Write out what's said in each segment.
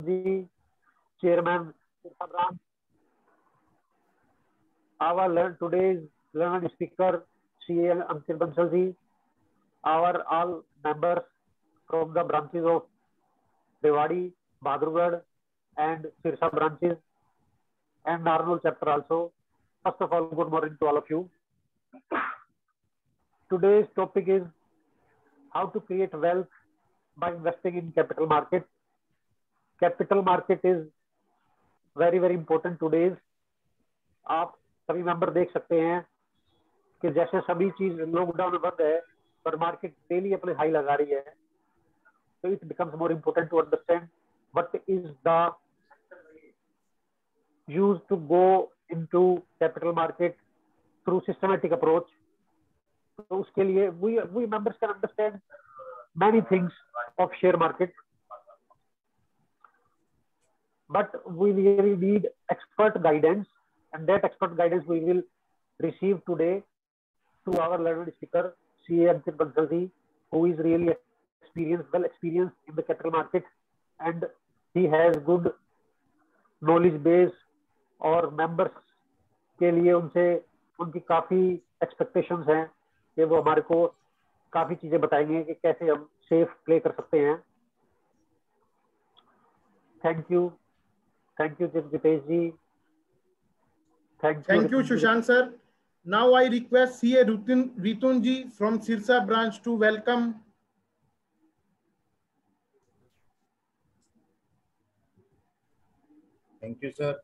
Ji, Chairman Sirsa Branch. Today's learned speaker, CA Ankit Bansal Ji. Our all members from the branches of Rewari, Badrugad, and Sirsa branches, and Narnul chapter also. First of all, good morning to all of you. Today's topic is how to create wealth by investing in capital market. Capital market is very very important today's. आप सभी member देख सकते हैं कि जैसे सभी चीज lockdown में बंद है पर मार्केट डेली अपने हाई लगा रही है. So it becomes more important to understand what is the use to go into capital market through systematic approach. तो उसके लिए we members can understand many things of share market, but we really need expert guidance, and that expert guidance we will receive today to our learned speaker CA Ankit Bansal ji, who is really well experienced in the capital market, and he has good knowledge base और members के लिए उनकी काफी expectations हैं कि वो हमारे को काफी चीजें बताएंगे कि कैसे हम safe play कर सकते हैं. Thank you Jitesh ji. Thank you Sushant sir. Now I request CA Ritun ji from Sirsa branch to welcome. Thank you, sir.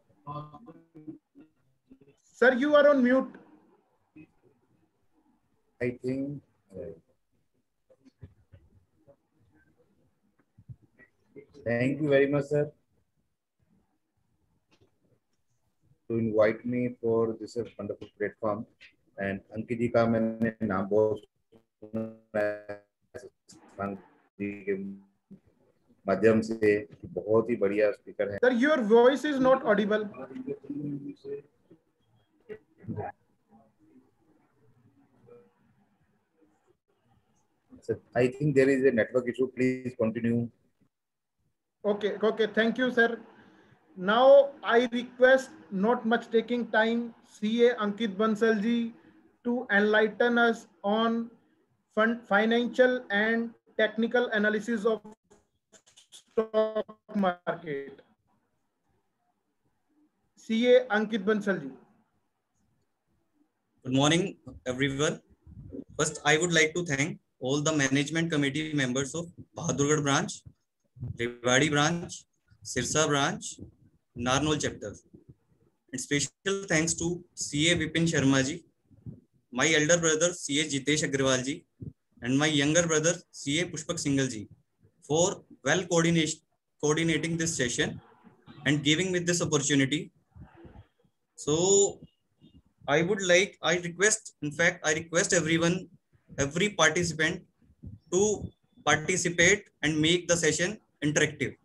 Sir, you are on mute. I think. Thank you very much, sir, to invite me for this wonderful platform. And अंकित जी का मैंने नाम बहुत माध्यम से बहुत ही बढ़िया speaker है. Sir, your voice is not audible. I think there is a network issue. Please continue. Okay. Thank you, sir. Now I request, not much taking time, CA Ankit Bansal ji to enlighten us on financial and technical analysis of stock market. CA Ankit Bansal ji. Good morning, everyone. First, I would like to thank all the management committee members of Bahadurgarh branch, Rewari branch, Sirsa branch, Narnol chapter. And special thanks to CA Vipin Sharma ji, my elder brother CA Jitesh Agrawal ji, and my younger brother CA Pushpak Singhal ji for well coordinating this session and giving me this opportunity. So I request everyone, every participant to participate and make the session interactive.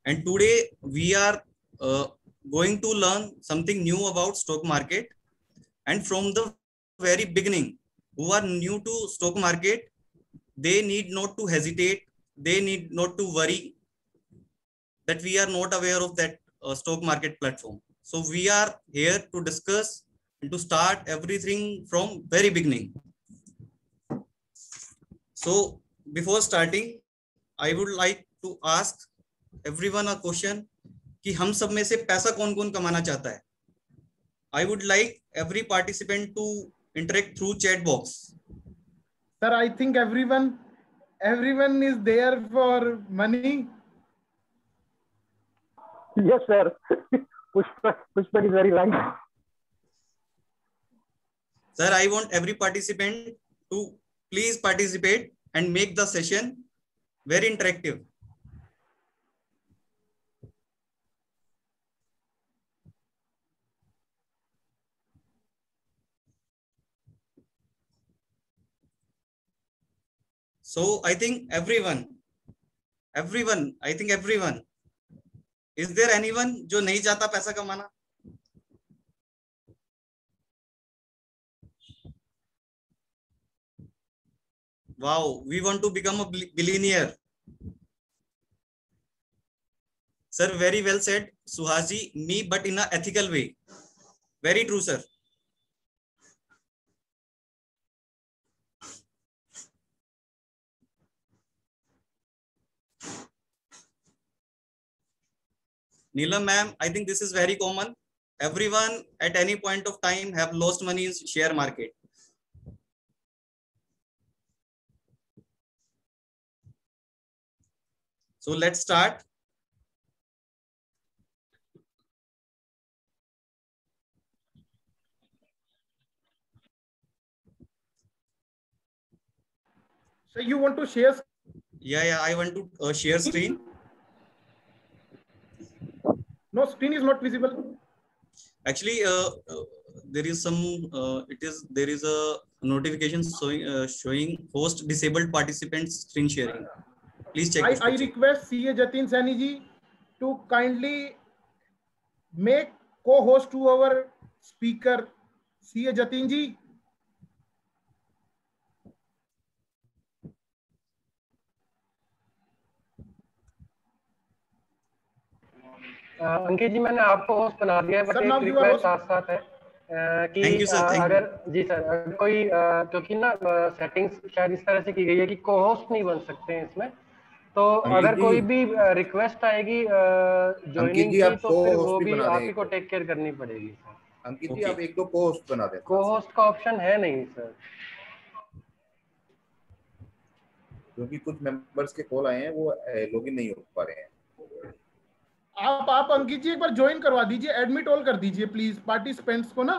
And today we are going to learn something new about stock market. And from the very beginning, who are new to stock market, they need not to hesitate. They need not to worry that we are not aware of that stock market platform. So we are here to discuss and to start everything from very beginning. So before starting, I would like to ask everyone a question कि हम सब में से पैसा कौन कौन कमाना चाहता है. I would like every participant to interact through chat box. Sir, I think everyone is there for money. Yes, sir. Pushpak is very right. Sir, I want every participant to please participate and make the session very interactive. So I think everyone. Is there anyone जो नहीं चाहता पैसा कमाना? Wow, we want to become a billionaire. Sir, very well said, Suhaji. Me, but in an ethical way. Very true, sir. Neelam ma'am, I think this is very common. Everyone at any point of time have lost money in share market. So let's start. So you want to share? Yeah, I want to share screen. No, screen is not visible. Actually, there is some. There is a notification showing host disabled participants screen sharing. Please check. I request CA Jatin Saini ji to kindly make co-host to our speaker, CA Jatin ji. अंकित जी, मैंने आपको host बना दिया है, but एक request साथ साथ है कि अगर जी सर, अगर कोई क्योंकि ना सेटिंग्स शायद इस तरह से की गई है कि को होस्ट नहीं बन सकते हैं इसमें, तो अगर कोई भी रिक्वेस्ट आएगी ज्वाइनिंग की तो फिर वो भी आप ही को टेक केयर करनी पड़ेगी सर। अंकित जी, आप एक दो को होस्ट बना दें। को होस्ट का ऑप्शन है नहीं सर, क्योंकि कुछ मेंबर्स के कॉल आए हैं, वो लॉगिन नहीं हो पा रहे हैं। आप अंकित जी एक बार ज्वाइन करवा दीजिए, एडमिट ऑल कर दीजिए प्लीज पार्टिसिपेंट्स को ना।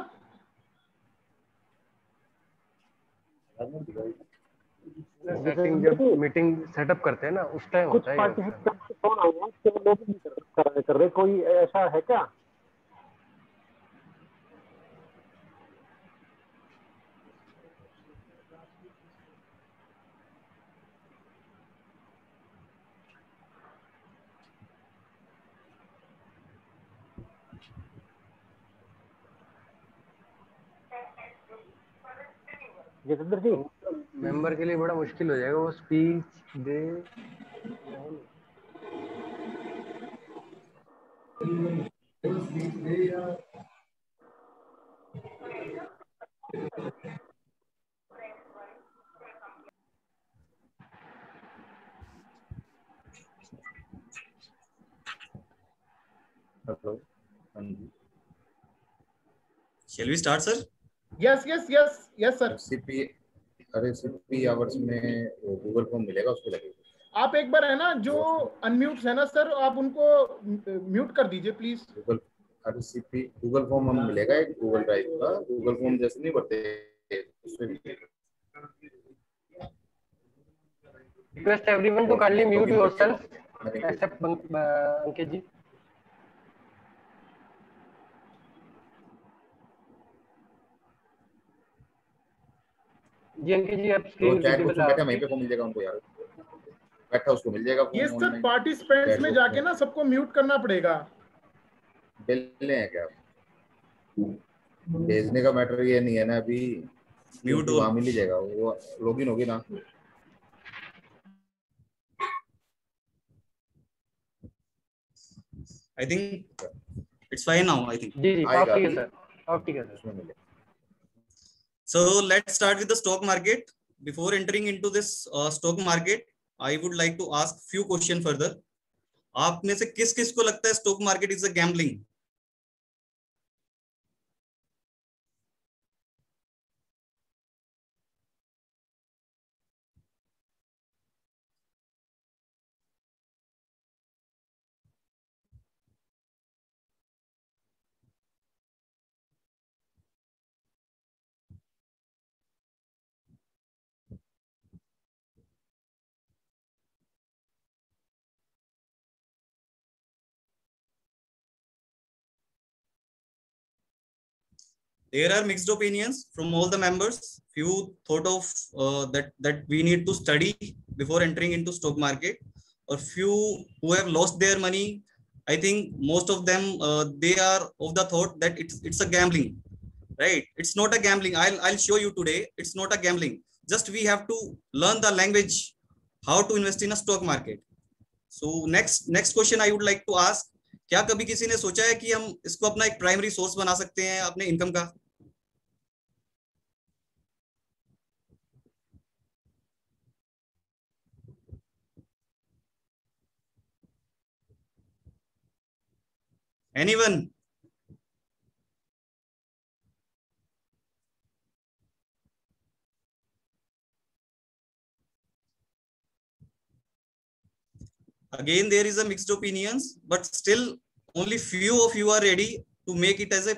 सेटिंग जब मीटिंग सेटअप करते हैं ना उस टाइम होता है। कुछ पार्टिसिपेंट्स कौन आए हैं कि वो लोग नहीं कर रहे, कोई ऐसा है क्या? जितेंद्र जी, मेंबर के लिए बड़ा मुश्किल हो जाएगा, वो speech they. Hello, Shall we start, sir? Yes, sir. CP hours में गूगल फॉर्म मिलेगा, उसको लगेगा। आप एक बार है ना जो अनम्यूट है ना सर, आप उनको म्यूट कर दीजिए प्लीज। सीपी गूगल फॉर्म हमें मिलेगा, एक गूगल ड्राइव का गूगल फॉर्म जैसे नहीं भरते उसमें मिलेगा। Request everyone to kindly mute yourself except अंकित जी। जी अंकित जी, आप स्क्रीन बैठा वहीं पे को मिल जाएगा उनको यार, बैठा उसको मिल जाएगा। ये सर पार्टिसिपेंट्स में जाके ना सबको म्यूट करना पड़ेगा। बेलने हैं क्या? भेजने का मैटर ये नहीं है ना, अभी म्यूट वहां मिल जाएगा, वो लॉगिन होगी ना। I think it's fine now. I think. जी आप ठीक है सर, आप ठीक है sir. So let's start with the stock market. Before entering into this stock market, I would like to ask few questions further. आप में से किस को लगता है stock market is a gambling? There are mixed opinions from all the members. Few thought of that we need to study before entering into stock market, or few who have lost their money. I think most of them they are of the thought that it's a gambling, right? It's not a gambling. I'll show you today. It's not a gambling. Just we have to learn the language how to invest in a stock market. So next question I would like to ask, क्या कभी किसी ने सोचा है कि हम इसको अपना एक प्राइमरी सोर्स बना सकते हैं अपने इनकम का? Anyone? Again, there is a mixed opinions, but still only few of you are ready to make it as a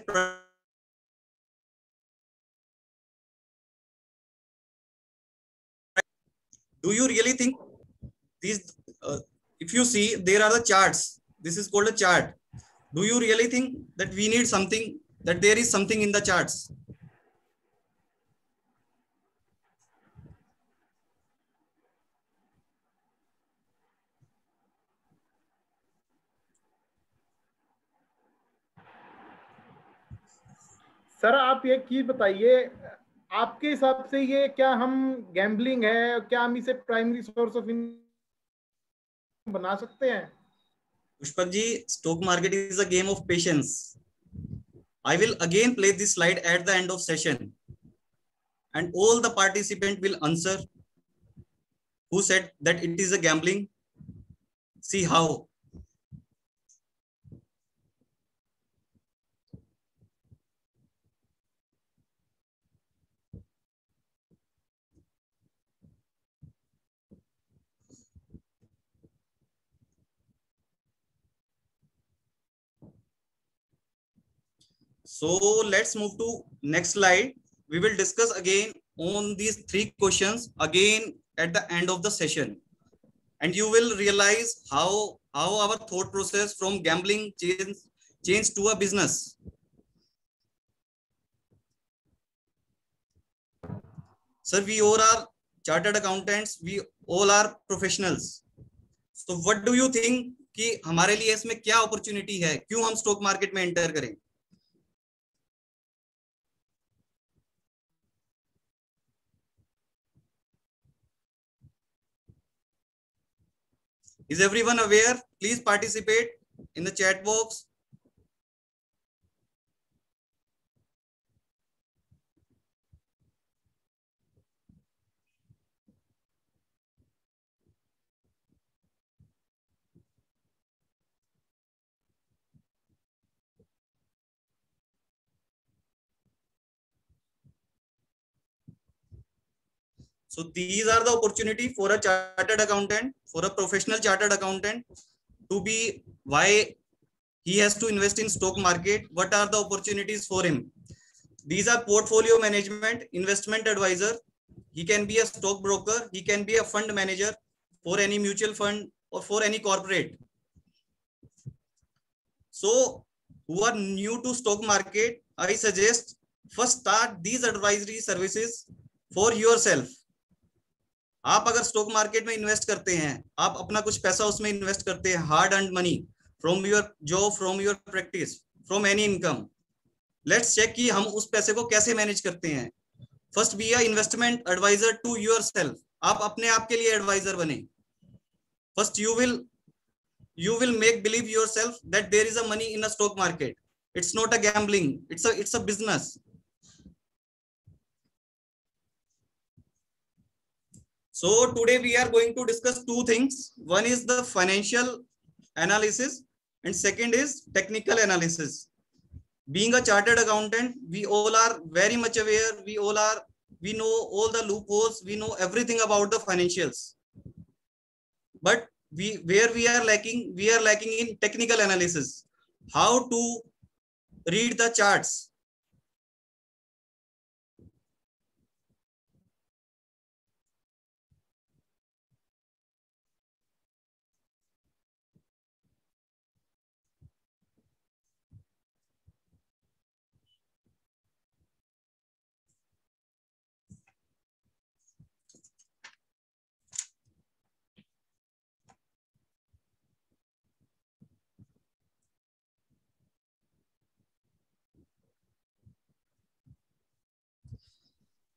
do you really think these if you see there are the charts, this is called a chart, do you really think that we need something, that there is something in the charts? Sir आप एक चीज बताइए, आपके हिसाब से ये क्या हम गैम्बलिंग है, क्या हम इसे प्राइमरी सोर्स ऑफ इनकम बना सकते हैं? Pushpak ji, stock market is a game of patience. I will again play this slide at the end of session, and all the participant will answer who said that it is a gambling. See how. So let's move to next slide. We will discuss again on these three questions again at the end of the session, and you will realize how our thought process from gambling changed to a business. Sir, we all are chartered accountants, we all are professionals. So what do you think कि हमारे लिए इसमें क्या opportunity है, क्यों हम stock market में enter करें? Is everyone aware? Please participate in the chat box. So these are the opportunity for a chartered accountant, for a professional chartered accountant to be, why he has to invest in stock market. What are the opportunities for him? These are portfolio management, investment advisor. He can be a stock broker. He can be a fund manager for any mutual fund or for any corporate. So who are new to stock market, I suggest first start these advisory services for yourself. आप अगर stock market में invest करते हैं, आप अपना कुछ पैसा उसमें इन्वेस्ट करते हैं, hard earned money from your job, from your practice, from any income, let's check कि हम उस पैसे को कैसे मैनेज करते हैं. First be a investment advisor to yourself. आप अपने आप के लिए एडवाइजर बने. First you will make believe yourself that there is a money in a stock market. It's not a gambling, it's a business. So today we are going to discuss two things. One is the financial analysis and second is technical analysis. Being a chartered accountant, we all are very much aware. We know all the loopholes. We know everything about the financials. But where we are lacking in technical analysis. How to read the charts.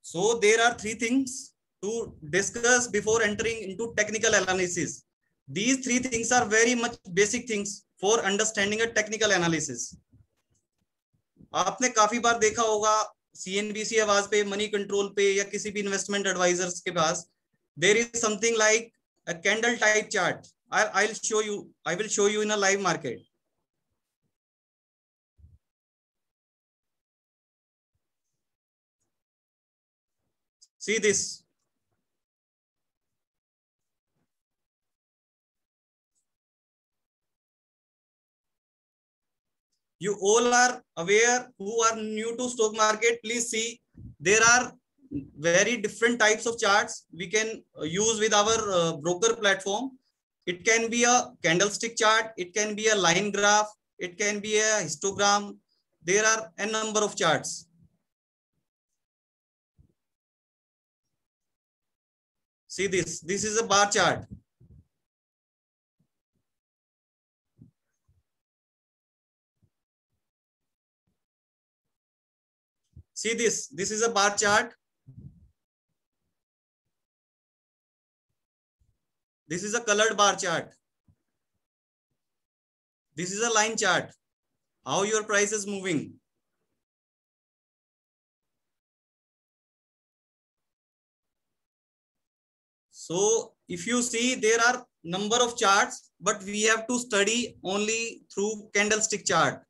So there are three things to discuss before entering into technical analysis. These three things are very much basic things for understanding a technical analysis. आपने काफी बार देखा होगा CNBC आवाज पे, money control पे या किसी भी इन्वेस्टमेंट एडवाइजर्स के पास there is something like a candle type chart. I will show you in a live market. See this. You all are aware who are new to stock market. Please see, there are very different types of charts we can use with our broker platform. It can be a candlestick chart, it can be a line graph, it can be a histogram. There are a number of charts. See this is a bar chart. See this is a bar chart. This is a colored bar chart. This is a line chart. How your price is moving. So if you see, there are number of charts, but we have to study only through candlestick chart.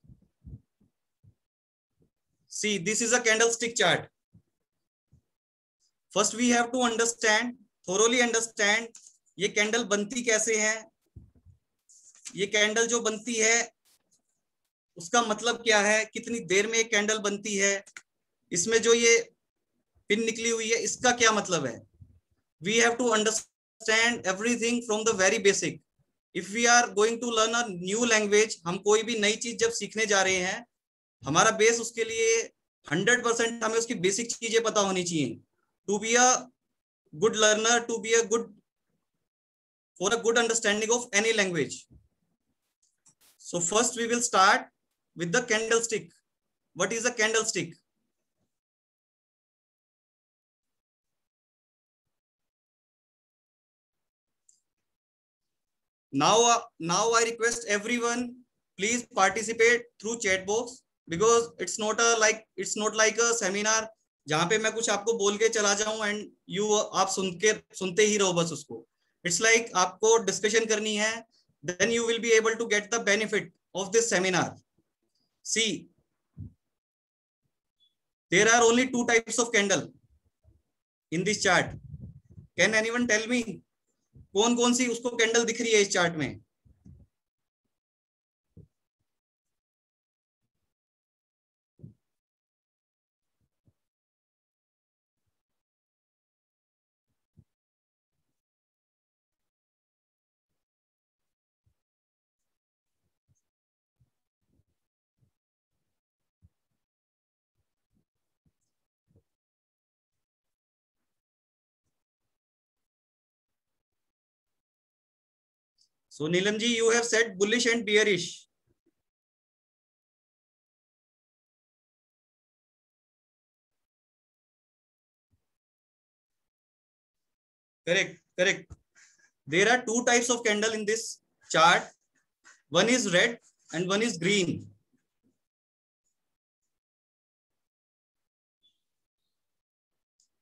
See, this is a candlestick chart. First we have to understand, thoroughly understand, ये candle बनती कैसे है, ये candle जो बनती है उसका मतलब क्या है, कितनी देर में एक कैंडल बनती है, इसमें जो ये पिन निकली हुई है इसका क्या मतलब है. We have to understand everything from the very basic. If we are going to learn a new language, हम कोई भी नई चीज जब सीखने जा रहे हैं, हमारा बेस उसके लिए 100% हमें उसकी बेसिक चीजें पता होनी चाहिए. To be a good learner, to be a good, for a good understanding of any language. So first we will start with the candlestick. What is a candlestick? Now I request everyone, please participate through chat box, because it's not like a seminar जहाँ पे मैं कुछ आपको बोल के चला जाऊं and आप सुनते ही रहो बस उसको. It's like आपको डिस्कशन करनी है, then you will be able to get the benefit of this seminar. See, there are only two types of candle in this chart. Can anyone tell me कौन सी उसको कैंडल दिख रही है इस chart में? So Neelam ji, you have said bullish and bearish. Correct. There are two types of candle in this chart. One is red and one is green.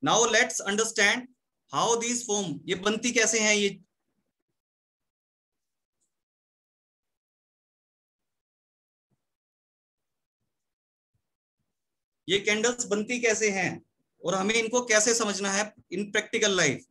Now let's understand how these form. ये बनती कैसे हैं ये? ये candles बनती कैसे हैं और हमें इनको कैसे समझना है इन practical life.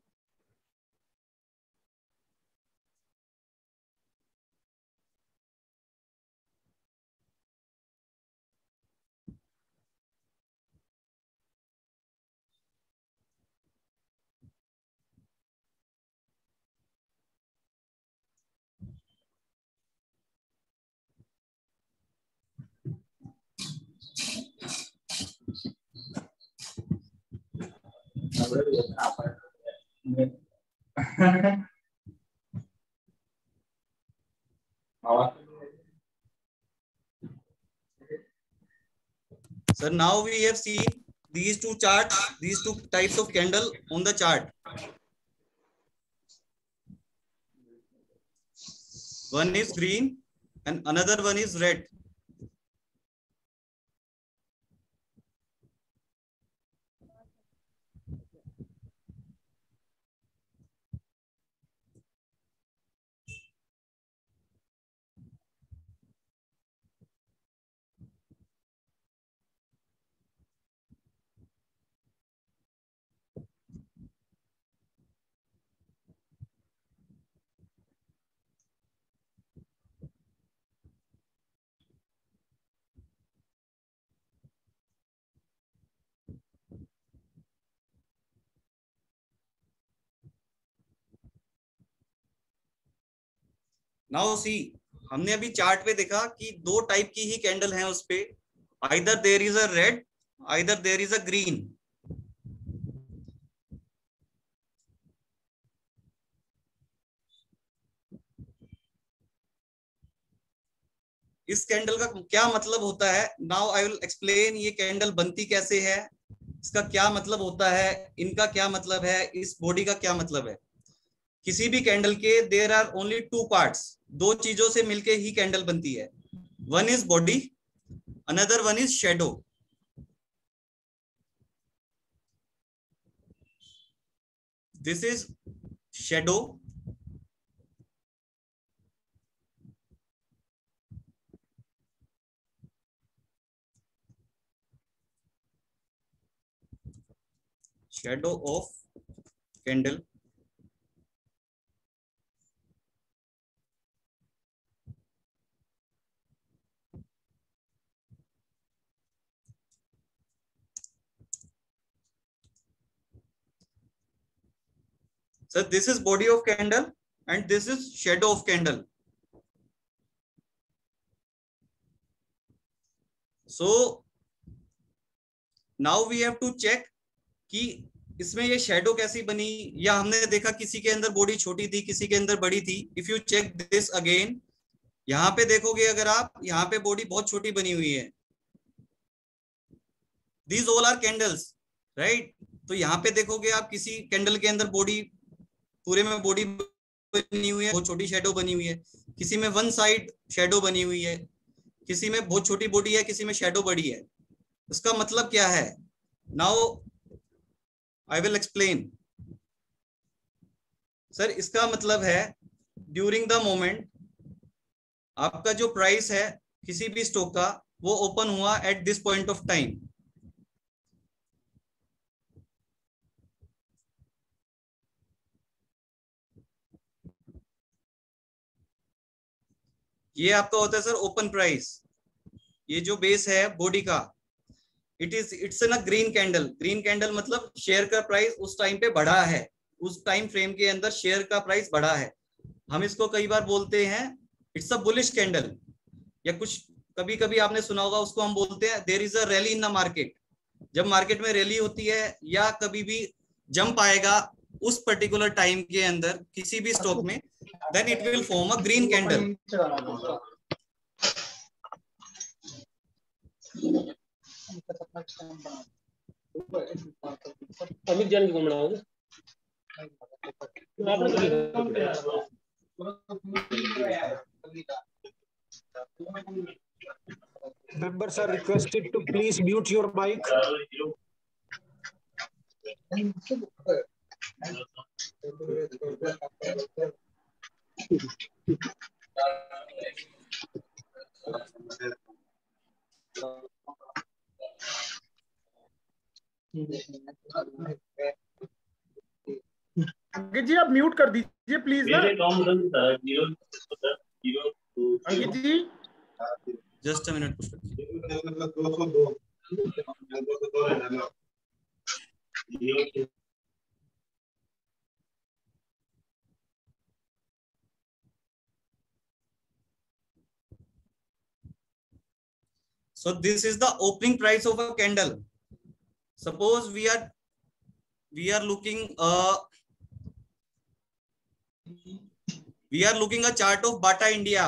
Sir, now we have seen these two charts, these two types of candle on the chart. one is green and another one is red. Now see, हमने अभी चार्ट पे देखा कि दो टाइप की ही कैंडल हैं उस पे, either there is a red, either there is a green. इस कैंडल का क्या मतलब होता है? नाउ आई विल एक्सप्लेन ये कैंडल बनती कैसे है, इसका क्या मतलब होता है, इनका क्या मतलब है, इस बॉडी का क्या मतलब है। किसी भी कैंडल के there are only two parts, दो चीजों से मिलके ही कैंडल बनती है। One is body, another one is shadow. This is shadow, shadow of candle, so this is body of candle and this is shadow of candle. So now we have to check कि इसमें ये shadow कैसी बनी, या हमने देखा किसी के अंदर बॉडी छोटी थी, किसी के अंदर बड़ी थी। If you check this again, यहाँ पे देखोगे अगर आप, यहाँ पे बॉडी बहुत छोटी बनी हुई है। These all are candles, right. तो यहाँ पे देखोगे आप किसी कैंडल के अंदर बॉडी, पूरे में बॉडी बनी हुई है, बहुत छोटी शेडो बनी हुई है। किसी में वन साइड शेडो बनी हुई है, किसी में बहुत छोटी बॉडी है, किसी में शेडो बड़ी है। उसका मतलब क्या है? Now I will explain. Sir इसका मतलब है ड्यूरिंग द मोमेंट आपका जो प्राइस है किसी भी स्टॉक का, वो ओपन हुआ at this point of time. ये आपका होता है सर ओपन प्राइस। ये जो बेस है बॉडी का, it's in a green candle. Green candle मतलब शेयर का प्राइस उस टाइम पे बढ़ा है, उस टाइम फ्रेम के अंदर शेयर का प्राइस बढ़ा है। हम इसको कई बार बोलते हैं इट्स अ बुलिश कैंडल, या कुछ कभी कभी आपने सुना होगा उसको हम बोलते हैं there is a rally in the market. जब मार्केट में रैली होती है या कभी भी जंप आएगा उस पर्टिकुलर टाइम के अंदर किसी भी स्टॉक में, then it will form a green candle. Amit जान को बनाओगे? Members are requested to please mute your mic. अंकित जी आप म्यूट कर दीजिए प्लीज ना। Ankit ji just a minute. So this is the opening price of a candle. Suppose we are looking a chart of Bata India.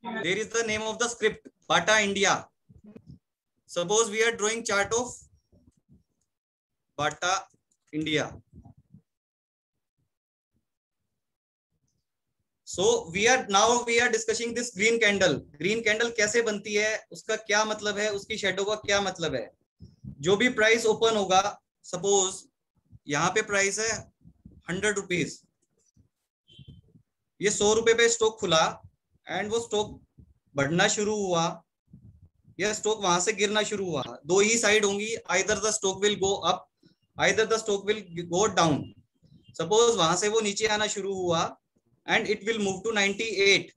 There is the name of the script, Bata India. Suppose we are drawing chart of Bata India. So we are discussing this green candle. Green candle कैसे बनती है, उसका क्या मतलब है, उसकी shadow का क्या मतलब है। जो भी प्राइस ओपन होगा, सपोज यहाँ पे प्राइस है 100 रुपीज, ये 100 रुपए पे स्टॉक खुला एंड वो स्टॉक बढ़ना शुरू हुआ या स्टॉक वहां से गिरना शुरू हुआ। दो ही साइड होंगी, either the stock will go up, either the stock will go down. Suppose वहां से वो नीचे आना शुरू हुआ and it will move to 98,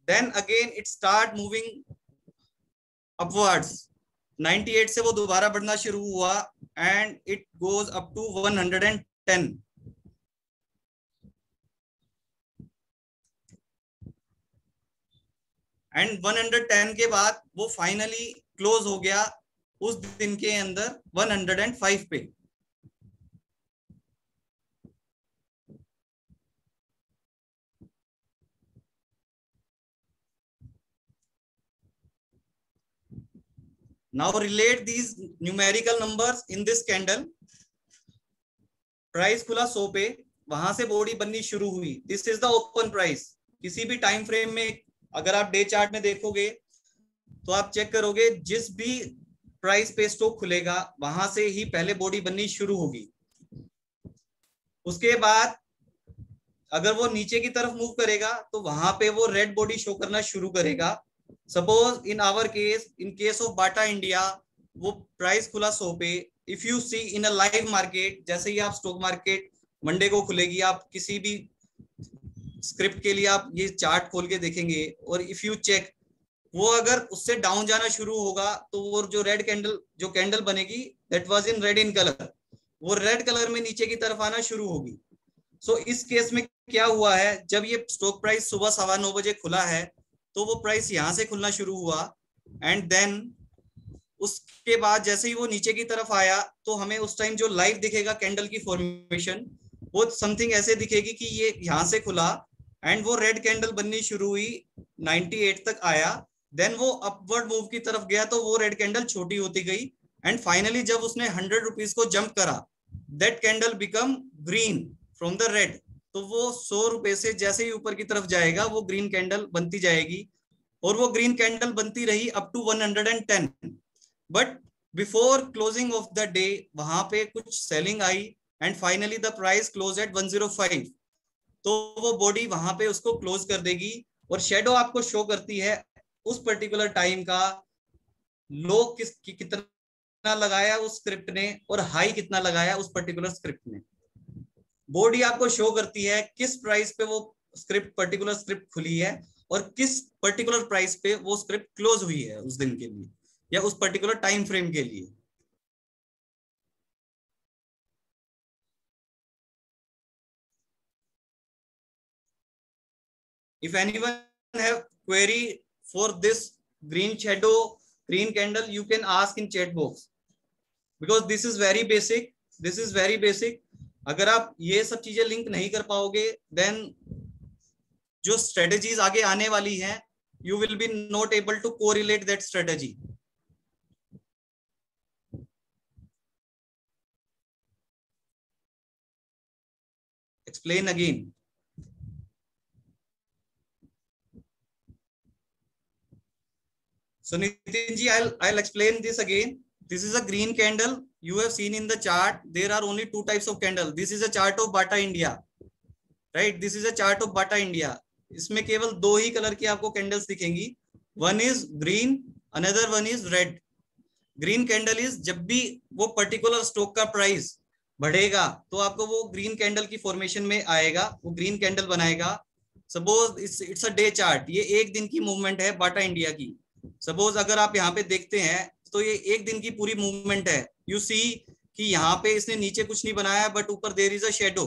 then again it start moving upwards। 98 से वो दोबारा बढ़ना शुरू हुआ and it goes up to 110। and 110 के बाद वो फाइनली क्लोज हो गया उस दिन के अंदर 105 पे। Now relate these numerical numbers in this candle। Price खुला 100 पे, वहां से बॉडी बननी शुरू हुई, this is the open price. किसी भी टाइम फ्रेम में अगर आप डे चार्ट में देखोगे तो आप चेक करोगे, जिस भी प्राइस पे स्टॉक खुलेगा वहां से ही पहले बॉडी बननी शुरू होगी। उसके बाद अगर वो नीचे की तरफ मूव करेगा तो वहां पे वो रेड बॉडी शो करना शुरू करेगा। Suppose in our case, in case of Bata India, वो प्राइस खुला 100 पे। If you see in a live market, जैसे ही आप स्टॉक मार्केट मंडे को खुलेगी, आप किसी भी स्क्रिप्ट के लिए आप ये चार्ट खोल के देखेंगे और इफ यू चेक, वो अगर उससे डाउन जाना शुरू होगा तो वो जो रेड कैंडल, जो कैंडल बनेगी that was in red in colour, वो रेड कलर में नीचे की तरफ आना शुरू होगी। सो इस केस में क्या हुआ है, जब ये स्टॉक प्राइस सुबह 9:15 बजे खुला है तो वो प्राइस यहां से खुलना शुरू हुआ एंड देन उसके बाद जैसे ही वो नीचे की तरफ आया तो हमें उस टाइम जो लाइव दिखेगा कैंडल की फॉर्मेशन, वो समथिंग ऐसे दिखेगी कि ये यहां से खुला एंड वो रेड कैंडल बननी शुरू हुई, 98 तक आया, देन वो अपवर्ड मूव की तरफ गया तो वो रेड कैंडल छोटी होती गई एंड फाइनली जब उसने 100 रुपीज को जंप करा, that candle become green from the red. तो वो 100 रुपए से जैसे ही ऊपर की तरफ जाएगा वो ग्रीन कैंडल बनती जाएगी और वो ग्रीन कैंडल बनती रही up to 110। But before closing of the day वहां पे कुछ सेलिंग आई and finally the price close at 105। तो वो बॉडी वहां पे उसको क्लोज कर देगी और शेडो आपको शो करती है उस पर्टिकुलर टाइम का लो कितना लगाया उस स्क्रिप्ट ने और हाई कितना लगाया उस पर्टिकुलर स्क्रिप्ट ने। बॉडी आपको शो करती है किस प्राइस पे वो स्क्रिप्ट, पर्टिकुलर स्क्रिप्ट खुली है और किस पर्टिकुलर प्राइस पे वो स्क्रिप्ट क्लोज हुई है उस दिन के लिए या उस पर्टिकुलर टाइम फ्रेम के लिए। If anyone have query for this green shadow, green candle, you can ask in chat box because this is very basic. This is very basic. अगर आप ये सब चीजें लिंक नहीं कर पाओगे देन जो स्ट्रेटेजीज आगे आने वाली हैं you will be not able to correlate that strategy. Explain again. So Nitin ji, I'll explain this again. This is a green candle. You have seen in the chart, there are only two types of candle. This is a chart of Bata India, right? This is a chart of Bata India. इसमें केवल दो ही colour की आपको candles दिखेंगी. One is green, another one is red. Green candle is जब भी वो particular stock का प्राइस बढ़ेगा तो आपको वो ग्रीन कैंडल की फॉर्मेशन में आएगा, वो ग्रीन कैंडल बनाएगा. Suppose it's a day chart, ये एक दिन की मूवमेंट है बाटा इंडिया की. सपोज अगर आप यहाँ पे देखते हैं तो ये एक दिन की पूरी मूवमेंट है. यू सी कि यहाँ पे इसने नीचे कुछ नहीं बनाया बट ऊपर देयर इज अ शेडो.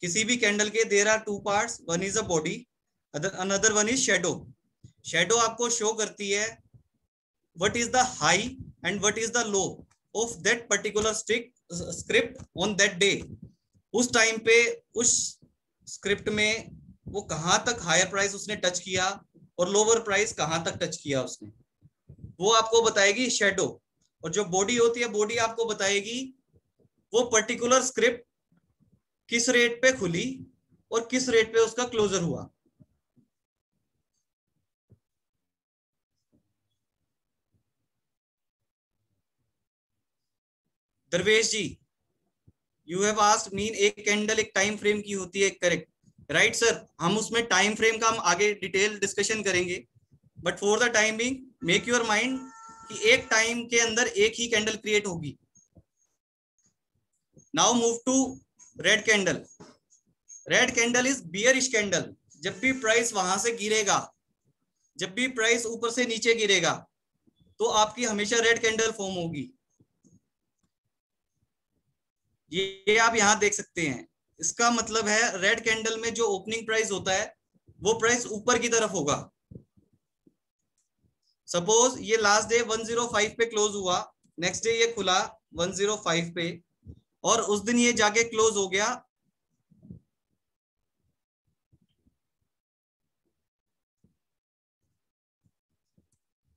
किसी भी कैंडल के there are two parts, one is a body, another one is shadow. Shadow आपको शो करती है what is the high and what is the low of that particular script on that day. उस time पे उस script में वो कहां तक हायर प्राइस उसने टच किया और लोअर प्राइस कहां तक टच किया उसने, वो आपको बताएगी शेडो. और जो बॉडी होती है, बॉडी आपको बताएगी वो पर्टिकुलर स्क्रिप्ट किस रेट पे खुली और किस रेट पे उसका क्लोजर हुआ। दरवेश जी, यू हैव आस्क्ड मीन एक कैंडल एक टाइम फ्रेम की होती है, करेक्ट, राइट सर। हम उसमें टाइम फ्रेम का हम आगे डिटेल डिस्कशन करेंगे, but for the time being make your mind कि एक टाइम के अंदर एक ही कैंडल क्रिएट होगी। Now move to red candle. Red candle is bearish candle. जब भी प्राइस वहां से गिरेगा, जब भी प्राइस ऊपर से नीचे गिरेगा, तो आपकी हमेशा रेड कैंडल फॉर्म होगी। ये आप यहां देख सकते हैं। इसका मतलब है रेड कैंडल में जो ओपनिंग प्राइस होता है वो प्राइस ऊपर की तरफ होगा। सपोज ये लास्ट डे 105 पे क्लोज हुआ, नेक्स्ट डे ये खुला 105 पे, और उस दिन ये जाके क्लोज हो गया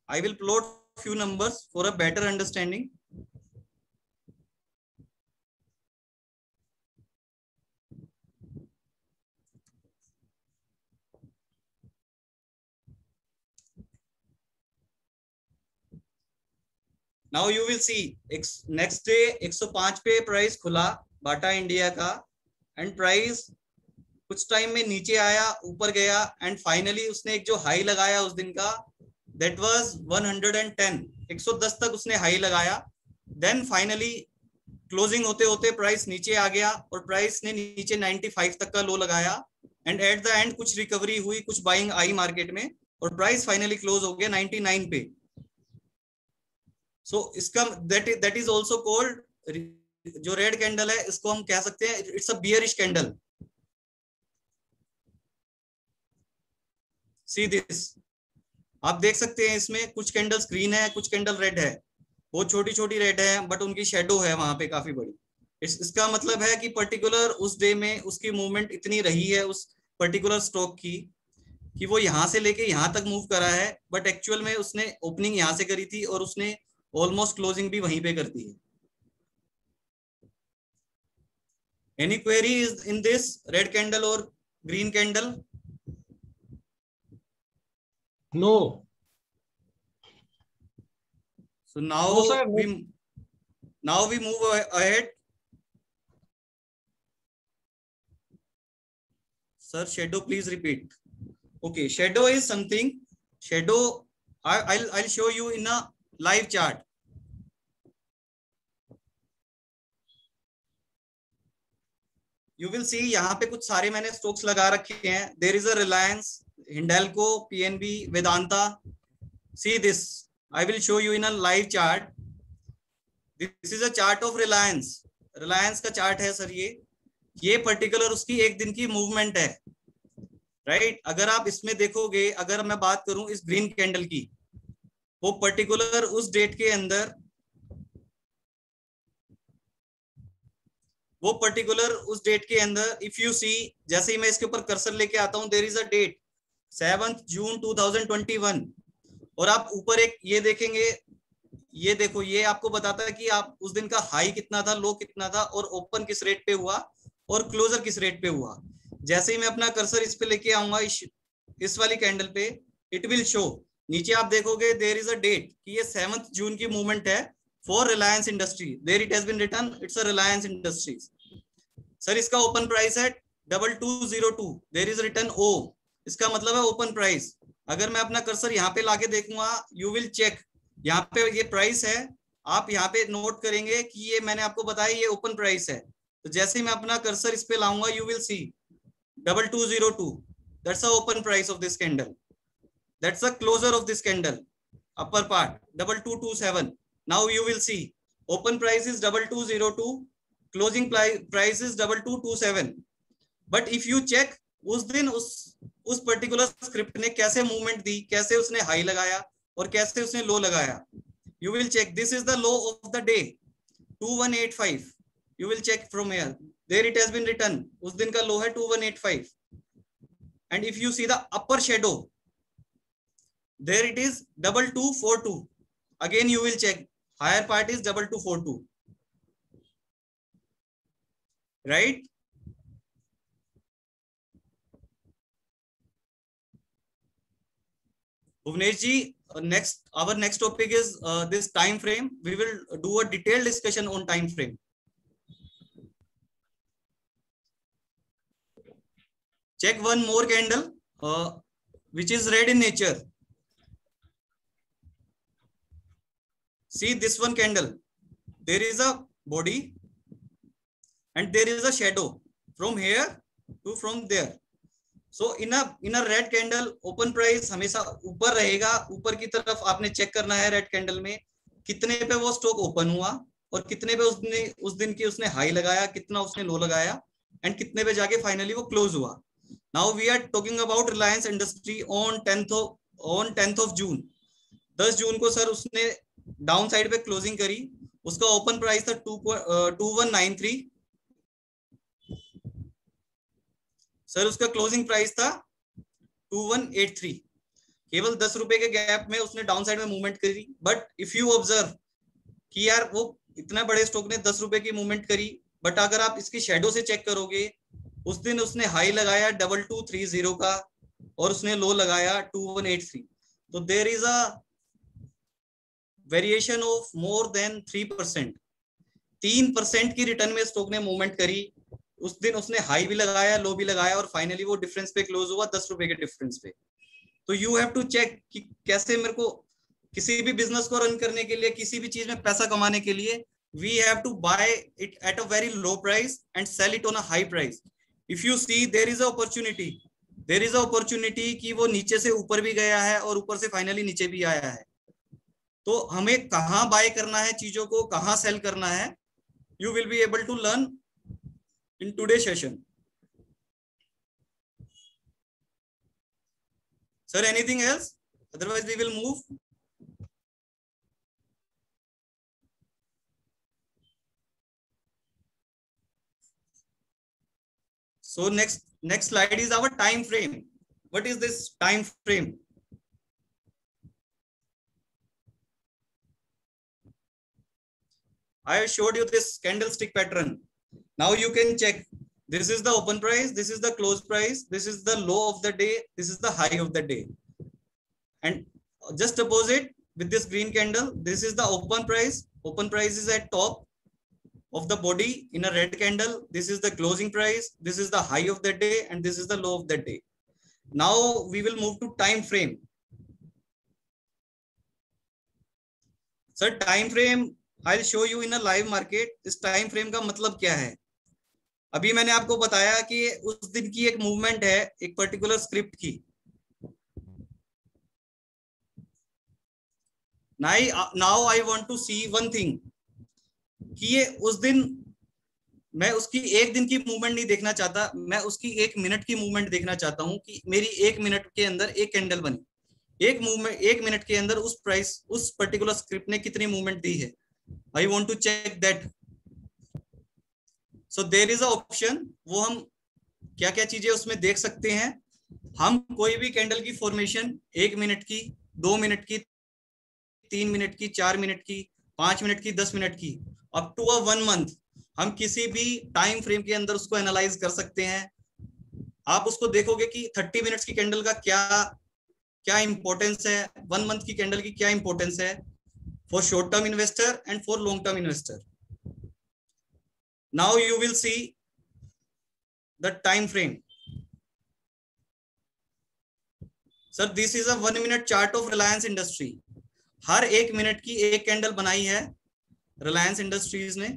I will plot few numbers for a better understanding. Now you will see next day 105 पे प्राइस खुला बाटा इंडिया का, एंड प्राइस कुछ टाइम में नीचे आया, ऊपर गया, एंड फाइनली उसने एक जो हाई लगाया उस दिन का, दैट वाज 110, 110 तक उसने हाई लगाया। देन फाइनली क्लोजिंग होते होते प्राइस नीचे आ गया और प्राइस ने नीचे 95 तक का लो लगाया, एंड एट द एंड कुछ रिकवरी हुई, कुछ बाइंग आई मार्केट में, और प्राइस फाइनली क्लोज हो गया 99 पे। सो इसका दैट इज ऑल्सो कॉल्ड, जो रेड कैंडल है इसको हम कह सकते हैं it's a bearish candle. See this, आप देख सकते हैं इसमें कुछ कैंडल्स ग्रीन है, कुछ कैंडल रेड है, बहुत छोटी छोटी रेड है, बट उनकी शेडो है वहां पे काफी बड़ी। इसका मतलब है कि पर्टिकुलर उस डे में उसकी मूवमेंट इतनी रही है उस पर्टिकुलर स्टॉक की कि वो यहां से लेके यहां तक मूव करा है, बट एक्चुअल में उसने ओपनिंग यहां से करी थी और उसने ऑलमोस्ट क्लोजिंग भी वहीं पे कर दी है। Any query is in this red candle और green candle? No. So now no, sir. we move ahead. Sir, shadow, please repeat. Okay, shadow is something. Shadow, I'll show you in a live chart. You will see यहाँ पे कुछ सारे मैंने stocks लगा रखे हैं. There is a Reliance, Hindalco, PNB, Vedanta. See this. I will show you in a live chart. This is a chart of Reliance. Reliance का chart है सर ये पर्टिकुलर उसकी एक दिन की मूवमेंट है, राइट? अगर आप इसमें देखोगे, अगर मैं बात करूं इस ग्रीन कैंडल की, वो पर्टिकुलर उस डेट के अंदर, वो पर्टिकुलर उस डेट के अंदर इफ यू सी, जैसे ही मैं इसके ऊपर कर्सर लेके आता हूं, देयर इज अ डेट 7 जून 2021, और आप ऊपर एक ये देखेंगे, ये देखो, ये आपको बताता है कि आप उस दिन का हाई कितना था, लो कितना था, और ओपन किस रेट पे हुआ और क्लोजर किस रेट पे हुआ। जैसे ही मैं अपना कर्सर इस पे लेके आऊंगा, इस वाली कैंडल पे, इट विल शो, नीचे आप देखोगे देयर इज अ डेट कि ये 7 जून की मूवमेंट है for Reliance Industry. There it has been written, it's a Reliance Industries. Sir इसका ओपन प्राइस है 2202, देयर इज रिटन ओ, इसका मतलब है ओपन प्राइस। अगर मैं अपना कर्सर यहाँ पे लाके देखूंगा, यू विल चेक, यहाँ पे ये प्राइस है, आप यहाँ पे नोट करेंगे कि ये मैंने आपको बताया ये ओपन प्राइस है। तो जैसे ही मैं अपना कर्सर इस पे लाऊंगा, you will see 2202, that's the open price of this candle, that's the closure of this candle, upper part 2227। Now you will see open price is 2202, closing price is 2227। But if you check उस दिन उस particular script ने कैसे movement दी, कैसे उसने high लगाया और कैसे उसने लो लगाया, you will check. This is the low of the day 2185, you will check from here, there it has been written, उस दिन का लो है 2185। And if you see the upper shadow, there it is 2242, again you will check, higher part is 2242, right? Bhuvnesh ji, our next topic is this time frame. We will do a detailed discussion on time frame. Check one more candle, which is red in nature. See this one candle. There is a body and there is a shadow from here to from there. So in a red candle, open price हमेशा ऊपर रहेगा. ऊपर की तरफ आपने check करना है red candle में कितने पे वो स्टॉक ओपन हुआ और कितने पे उस दिन की उसने हाई लगाया, कितना उसने लो लगाया एंड कितने पे जाके फाइनली वो क्लोज हुआ. Now we are talking about Reliance Industry on 10th of June. 10 जून को सर उसने डाउन साइड पे क्लोजिंग करी. उसका ओपन प्राइस था 2193. सर उसका क्लोजिंग प्राइस था 2183. केवल 10 रुपए के गैप में उसने डाउन साइड में मूवमेंट करी. बट इफ यू ऑब्जर्व कि यार वो इतना बड़े स्टॉक ने 10 रुपए की मूवमेंट करी, बट अगर आप इसकी शेडो से चेक करोगे उस दिन उसने हाई लगाया 2230 का और उसने लो लगाया 2183. तो there is a variation of more than 3%. 3% की रिटर्न में स्टॉक ने मूवमेंट करी. उस दिन उसने हाई भी लगाया, लो भी लगाया और फाइनली वो डिफरेंस पे क्लोज हुआ 10 रुपए के डिफरेंस पे. तो यू हैव टू चेक कि कैसे मेरे को किसी भी बिजनेस को रन करने के लिए, किसी भी चीज में पैसा कमाने के लिए we have to buy it at a very low price and sell it on a high price. If you see there is a opportunity कि वो नीचे से ऊपर भी गया है और ऊपर से फाइनली नीचे भी आया है. तो हमें कहाँ बाय करना है चीजों को, कहाँ सेल करना है, you will be able to learn in today's session. Sir, anything else? Otherwise we will move. So next slide is our time frame. What is this time frame? I have showed you this candlestick pattern. Now you can check. This is the open price, this is the close price, this is the low of the day, this is the high of the day. And just opposite with this green candle, this is the open price. Open price is at top of the body in a red candle. This is the closing price, this is the high of the day, and this is the low of the day. Now we will move to time frame. Sir, time frame I'll show you in a live market. इस time frame का मतलब क्या है? अभी मैंने आपको बताया कि उस दिन की एक मूवमेंट है एक पर्टिकुलर स्क्रिप्ट की. Now I want to see one thing कि ये उस दिन मैं उसकी एक दिन की मूवमेंट नहीं देखना चाहता, मैं उसकी 1 मिनट की मूवमेंट देखना चाहता हूं कि मेरी 1 मिनट के अंदर एक कैंडल बनी. एक मिनट के अंदर उस पर्टिकुलर स्क्रिप्ट ने कितनी मूवमेंट दी है. I want to check that. So there is a option. वो हम क्या क्या चीजें उसमें देख सकते हैं. हम कोई भी कैंडल की फॉर्मेशन 1 मिनट की, 2 मिनट की, 3 मिनट की, 4 मिनट की, 5 मिनट की, 10 मिनट की, अप टू 1 मंथ हम किसी भी टाइम फ्रेम के अंदर उसको एनालाइज कर सकते हैं. आप उसको देखोगे कि 30 मिनट्स की कैंडल का क्या इंपॉर्टेंस है, 1 मंथ की कैंडल की क्या इंपॉर्टेंस है for short term investor and for long term investor. Now you will see the time frame. Sir, this is a 1 minute chart of Reliance Industry. Her 1 minute की एक candle बनाई है Reliance industries ने.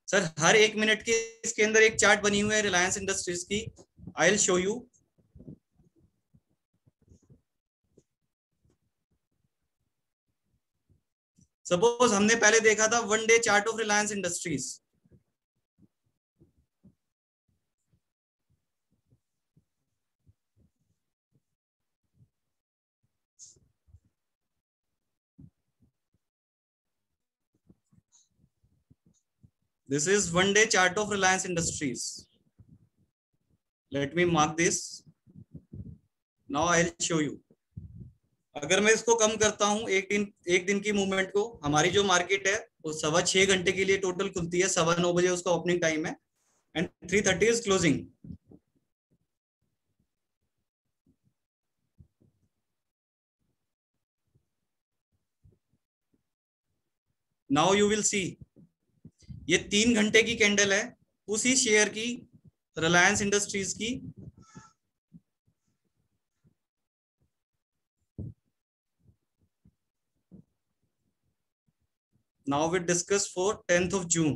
Sir हर 1 minute के इसके अंदर एक chart बनी हुई है रिलायंस इंडस्ट्रीज की. आई विल शो यू. सपोज हमने पहले देखा था 1 day chart of Reliance industries. This is 1 day chart of Reliance Industries. Let me mark this. Now I'll show you. अगर मैं इसको कम करता हूँ एक दिन की मूवमेंट को, हमारी जो मार्केट है वो 6.25 घंटे के लिए टोटल खुलती है, 9:15 बजे उसका ओपनिंग टाइम है and 3:30 is closing. Now you will see, ये 3 घंटे की कैंडल है उसी शेयर की, रिलायंस इंडस्ट्रीज की। Now we discuss for 10th of June.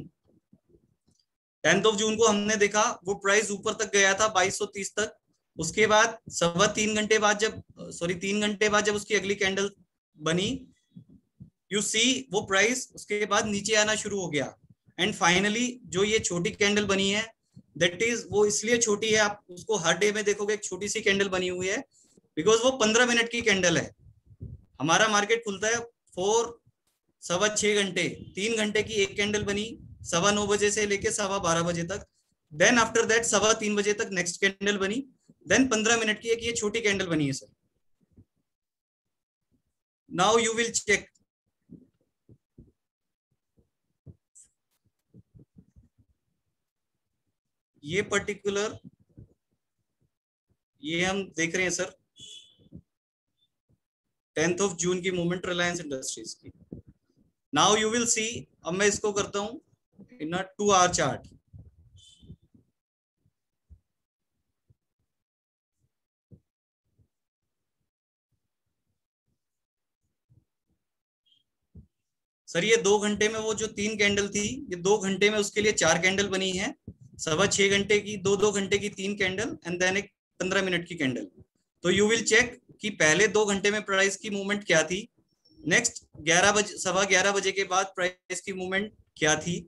10th of June को हमने देखा वो प्राइस ऊपर तक गया था 2230 तक। उसके बाद 3.25 घंटे बाद जब 3 घंटे बाद जब उसकी अगली कैंडल बनी, यू सी वो प्राइस उसके बाद नीचे आना शुरू हो गया एंड फाइनली जो ये छोटी कैंडल बनी है, दैट इज वो इसलिए छोटी है, आप उसको हर डे में देखोगे एक छोटी सी कैंडल बनी हुई है, बिकॉज वो 15 मिनट की कैंडल है। हमारा मार्केट खुलता है 6.25 घंटे, 3 घंटे की एक कैंडल बनी 9:15 बजे से लेके 12:15 बजे तक। देन आफ्टर दैट 3:15 बजे तक नेक्स्ट कैंडल बनी, देन 15 मिनट की एक ये छोटी कैंडल बनी है sir. Now you will check, ये पर्टिकुलर ये हम देख रहे हैं सर 10th ऑफ जून की मूवमेंट रिलायंस इंडस्ट्रीज की। नाउ यू विल सी, अब मैं इसको करता हूं इन अ 2 आवर चार्ट। सर ये 2 घंटे में वो जो 3 कैंडल थी, ये 2 घंटे में उसके लिए 4 कैंडल बनी है, 6.25 घंटे की 2 घंटे की 3 कैंडल एंड देन एक 15 मिनट की कैंडल। तो यू विल चेक कि पहले 2 घंटे में प्राइस की मूवमेंट क्या थी, नेक्स्ट 11 बजे के बाद प्राइस की मूवमेंट क्या थी,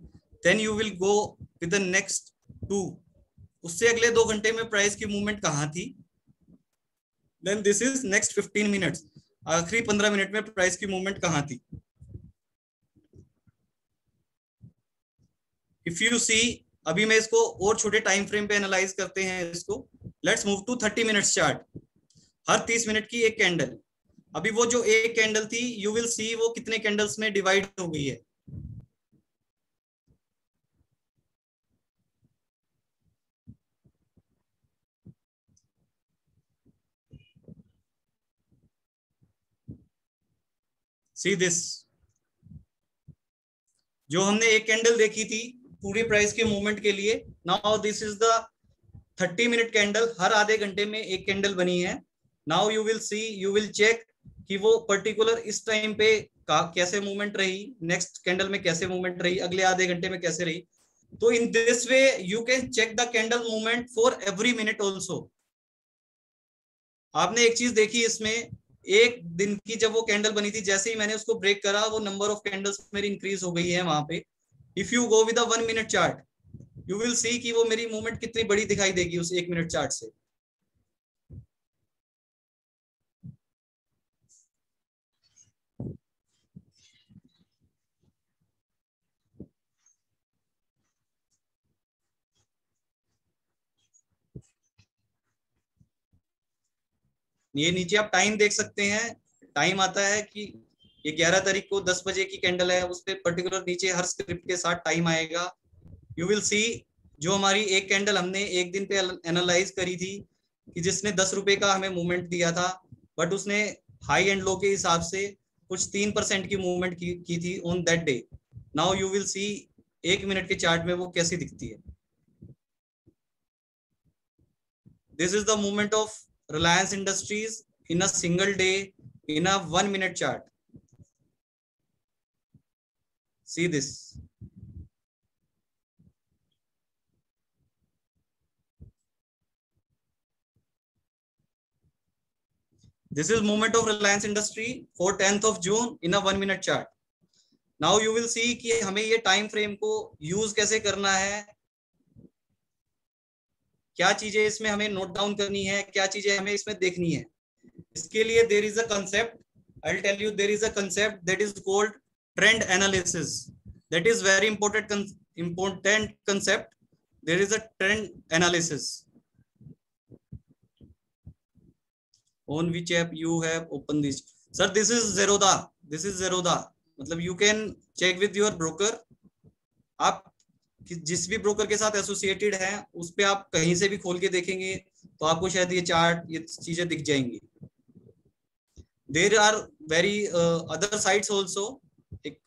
then you will go with the next 2, उससे अगले 2 घंटे में प्राइस की मूवमेंट कहाँ थी, then this is next 15 minutes, आखिरी 15 मिनट में प्राइस की मूवमेंट कहाँ थी। इफ यू सी, अभी मैं इसको और छोटे टाइम फ्रेम पे एनालाइज करते हैं इसको। Let's move to 30 minutes chart. हर 30 मिनट की एक कैंडल, अभी वो जो एक कैंडल थी यू विल सी वो कितने कैंडल्स में डिवाइड हो गई है। सी दिस, जो हमने एक कैंडल देखी थी पूरी प्राइस के मूवमेंट के लिए, now this is the 30 minute candle, हर आधे घंटे में एक कैंडल बनी है। Now you will see, you will check कि वो पर्टिकुलर इस टाइम पे कैसे मूवमेंट रही, नेक्स्ट कैंडल में कैसे मूवमेंट रही, अगले आधे घंटे में कैसे रही। तो in this way you can check the candle movement for every minute also. आपने एक चीज देखी इसमें, एक दिन की जब वो कैंडल बनी थी, जैसे ही मैंने उसको ब्रेक करा वो नंबर ऑफ कैंडल्स मेरी इंक्रीज हो गई है वहां पे। If you go with 1 minute chart you will see कि वो मेरी मूवमेंट कितनी बड़ी दिखाई देगी उस 1 मिनट चार्ट से। ये नीचे आप टाइम देख सकते हैं, टाइम आता है कि ये 11 तारीख को 10 बजे की कैंडल है, उस पर पर्टिकुलर नीचे हर स्क्रिप्ट के साथ टाइम आएगा। यू विल सी जो हमारी एक कैंडल हमने एक दिन पे एनालाइज करी थी कि जिसने 10 रुपए का हमें मूवमेंट दिया था, बट उसने हाई एंड लो के हिसाब से कुछ 3% की मूवमेंट की थी on that day. Now you will C 1 minute के चार्ट में वो कैसी दिखती है। This is the movement of Reliance Industries in a single day in a 1 minute chart. See this. This is movement of Reliance Industry for 10th of June in a 1 minute chart. Now you will see कि हमें ये time frame को use कैसे करना है, क्या चीजें इसमें हमें नोट डाउन करनी है, क्या चीजें हमें इसमें देखनी है। इसके लिए there is a concept, I will tell you, there is a concept that is called trend analysis. That is very important concept. There is a trend analysis on which app you have opened this. Sir this is Zerodha, मतलब you can check with your broker. आप जिस भी broker के साथ associated है उस पे आप कहीं से भी खोल के देखेंगे तो आपको शायद ये चार्ट, ये चीजें दिख जाएंगी। There are very other sites also. एक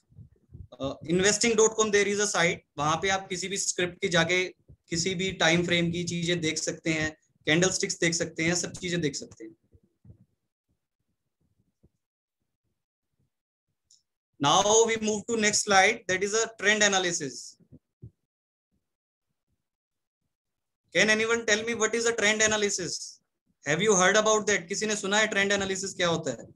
investing.com there is a site, वहां पे आप किसी भी स्क्रिप्ट की जाके किसी भी टाइम फ्रेम की चीजें देख सकते हैं, कैंडल स्टिक्स देख सकते हैं, सब चीजें देख सकते हैं। Now we move to next slide, that is a trend analysis. Can anyone tell me what is a trend analysis? Have you heard about that? किसी ने सुना है trend analysis क्या होता है?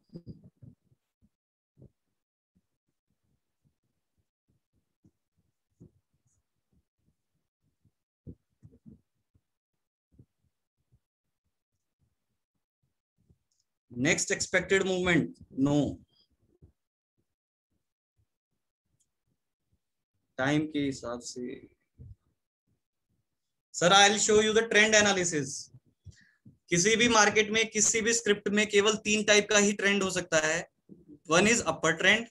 Next expected movement? No. Time के हिसाब से sir I will show you the trend analysis. किसी भी मार्केट में किसी भी स्क्रिप्ट में केवल 3 टाइप का ही ट्रेंड हो सकता है। One is upper trend,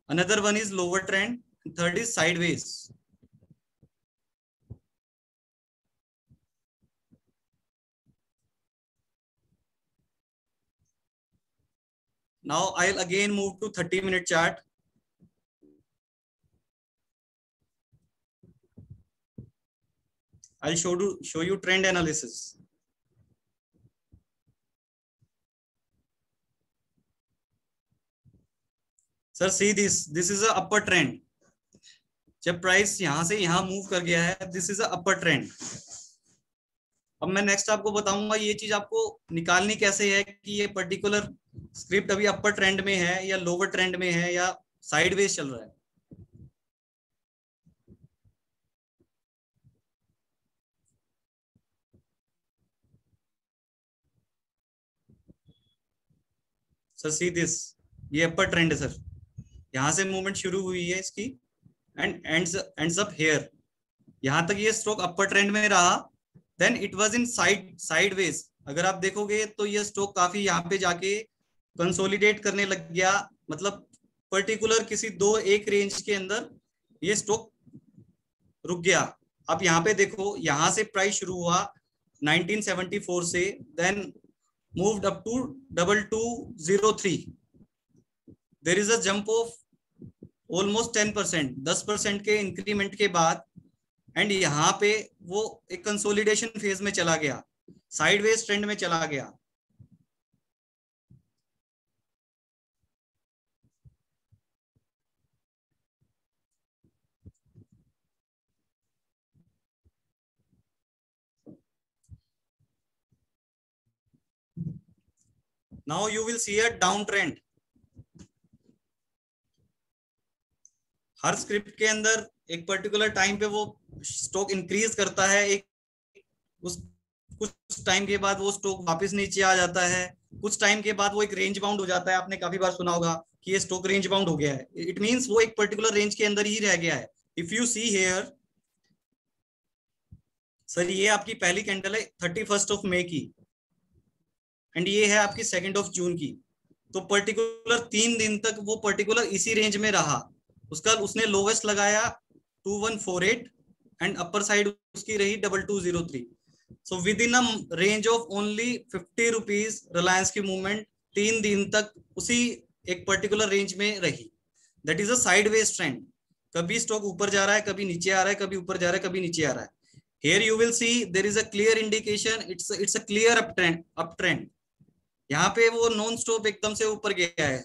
another one is lower trend, third is sideways. Now I will again move to 30-minute chart. I'll show you trend analysis. Sir, see this. This is a upper trend. जब price यहां से यहां move कर गया है, this is a upper trend. अब मैं next आपको बताऊंगा ये चीज आपको निकालनी कैसे है कि ये पर्टिकुलर स्क्रिप्ट अभी अपर ट्रेंड में है या लोअर ट्रेंड में है या साइडवेज चल रहा है। सर सी दिस, ये अपर ट्रेंड है सर, यहां से मूवमेंट शुरू हुई है इसकी एंड एंड्स अप हियर। यहां तक ये स्टॉक अपर ट्रेंड में रहा, then it was in sideways. अगर आप देखोगे तो ये स्टॉक काफी यहाँ पे जाके कंसोलिडेट करने लग गया, मतलब पर्टिकुलर किसी एक रेंज के अंदर ये स्टॉक रुक गया। अब यहाँ पे देखो, यहां से प्राइस शुरू हुआ 1974 से, then moved up to 2203. There is a jump of almost 10%, 10% के इंक्रीमेंट के बाद एंड यहाँ पे वो एक कंसोलिडेशन फेज में चला गया, साइडवेज ट्रेंड में चला गया। Now you will see a downtrend. Her script के अंदर एक पर्टिकुलर टाइम पे वो स्टॉक इंक्रीज करता है, एक कुछ टाइम के बाद वो स्टॉक वापस नीचे आ जाता है, कुछ टाइम के बाद वो एक रेंज बाउंड हो जाता है। आपने काफी बार सुना होगा कि ये स्टॉक रेंज बाउंड हो गया है, इट मींस वो एक पर्टिकुलर रेंज के अंदर ही रह गया है। If you see here sir, ये आपकी पहली कैंडल है 31 मई की एंड ये है आपकी 2 जून की। तो पर्टिकुलर 3 दिन तक वो पर्टिकुलर इसी रेंज में रहा। उसने लोवेस्ट लगाया 2148 एंड अपर साइड उसकी रही 2203। So with in a range of only 50 rupees Reliance की मूवमेंट 3 दिन तक उसी एक पर्टिकुलर रेंज में रही। That is a sideways trend. कभी स्टॉक ऊपर जा रहा है, कभी नीचे आ रहा है, कभी ऊपर जा रहा है, कभी नीचे आ रहा है। Here you will see there is a clear indication, it's a clear up trend. यहाँ पे वो नॉन स्टॉप एकदम से ऊपर गया है।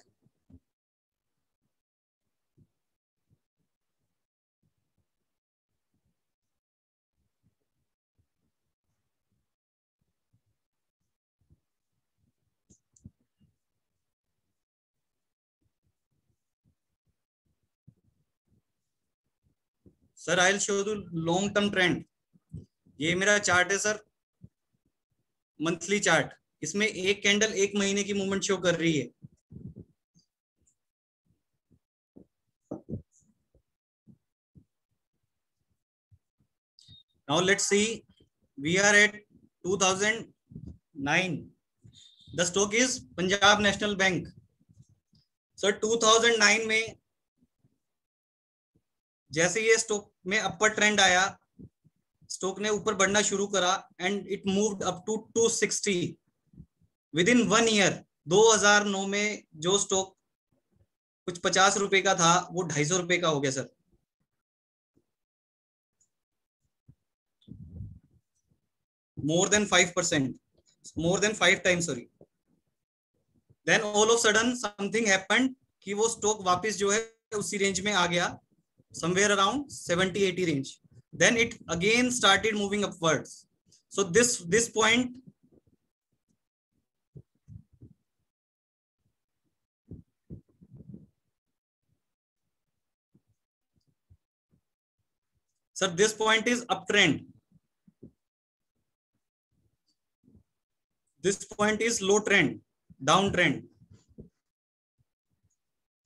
Sir I will show you long term trend. ये मेरा चार्ट है सर, मंथली चार्ट। इसमें एक कैंडल 1 महीने की मूवमेंट शो कर रही है। Now let's see, we are at 2009 the stock is Punjab National Bank. Sir 2009 में जैसे ये स्टॉक में अपर ट्रेंड आया, स्टॉक ने ऊपर बढ़ना शुरू करा and it moved up to 260 within 1 year. 2009 में जो स्टॉक कुछ 50 रुपए का था वो 250 रुपए का हो गया sir. more than 5%, more than 5 times, sorry. Then all of sudden something happened कि वो स्टॉक वापस जो है उसी रेंज में आ गया, somewhere around 70-80 range. Then it again started moving upwards. So this point sir, this point is uptrend. This point is low trend, downtrend.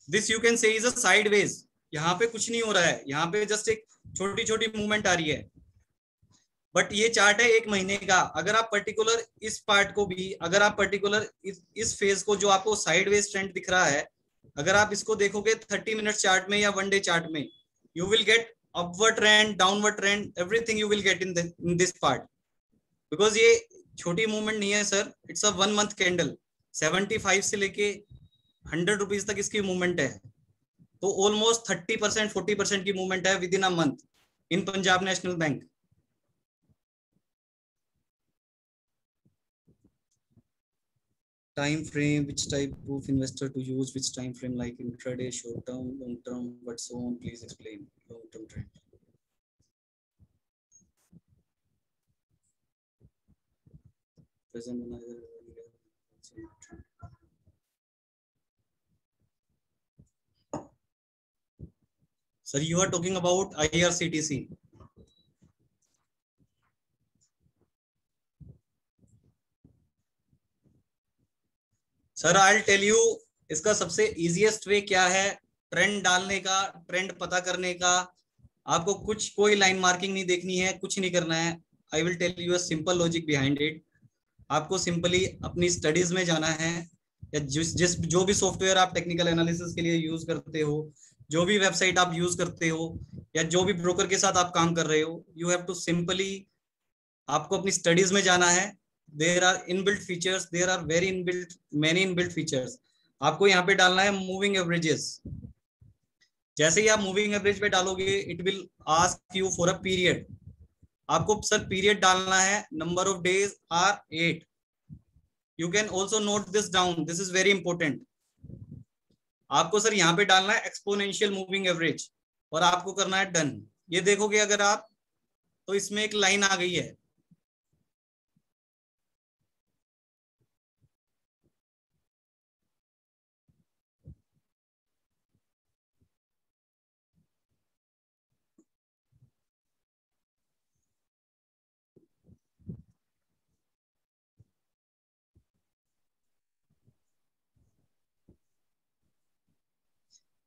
This you can say is a sideways. यहाँ पे कुछ नहीं हो रहा है, यहाँ पे जस्ट एक छोटी छोटी मूवमेंट आ रही है, बट ये चार्ट है 1 महीने का। अगर आप पर्टिकुलर इस पार्ट को भी, अगर आप पर्टिकुलर इस फेज को जो आपको साइडवेज ट्रेंड दिख रहा है, अगर आप इसको देखोगे 30 मिनट चार्ट में या 1 डे चार्ट में, you will gate upward trend, downward trend, everything you will get in this part. Because ये छोटी मूवमेंट नहीं है sir, it's a 1 month candle. 75 से लेके 100 रुपीज तक इसकी मूवमेंट है, तो ऑलमोस्ट 30% 40% की मूवमेंट है with in a month in Punjab National bank. Time frame, which type of investor to use, which time frame, like intraday, short term, long term, but so on, please explain. Long term trend. Present manager. Sir, you are talking about IRCTC. Sir I will tell you, इसका सबसे easiest way क्या है trend डालने का, trend पता करने का। आपको कोई लाइन मार्किंग नहीं देखनी है, कुछ नहीं करना है। I will tell you a simple logic behind it. आपको सिंपली अपनी स्टडीज में जाना है, या जो भी सॉफ्टवेयर आप टेक्निकल एनालिसिस के लिए यूज करते हो, जो भी वेबसाइट आप यूज करते हो, या जो भी ब्रोकर के साथ आप काम कर रहे हो, यू हैव टू सिंपली, आपको अपनी स्टडीज में जाना है। There are inbuilt features, there are many inbuilt features. आपको यहाँ पे डालना है मूविंग एवरेजेस। जैसे ही आप मूविंग एवरेज पे डालोगे, it will ask you for a period. आपको सर पीरियड डालना है, number of days are 8। You can also note this down, this is very important. आपको सर यहाँ पे डालना है एक्सपोनेंशियल मूविंग एवरेज, और आपको करना है डन। ये देखोगे अगर आप, तो इसमें एक लाइन आ गई है।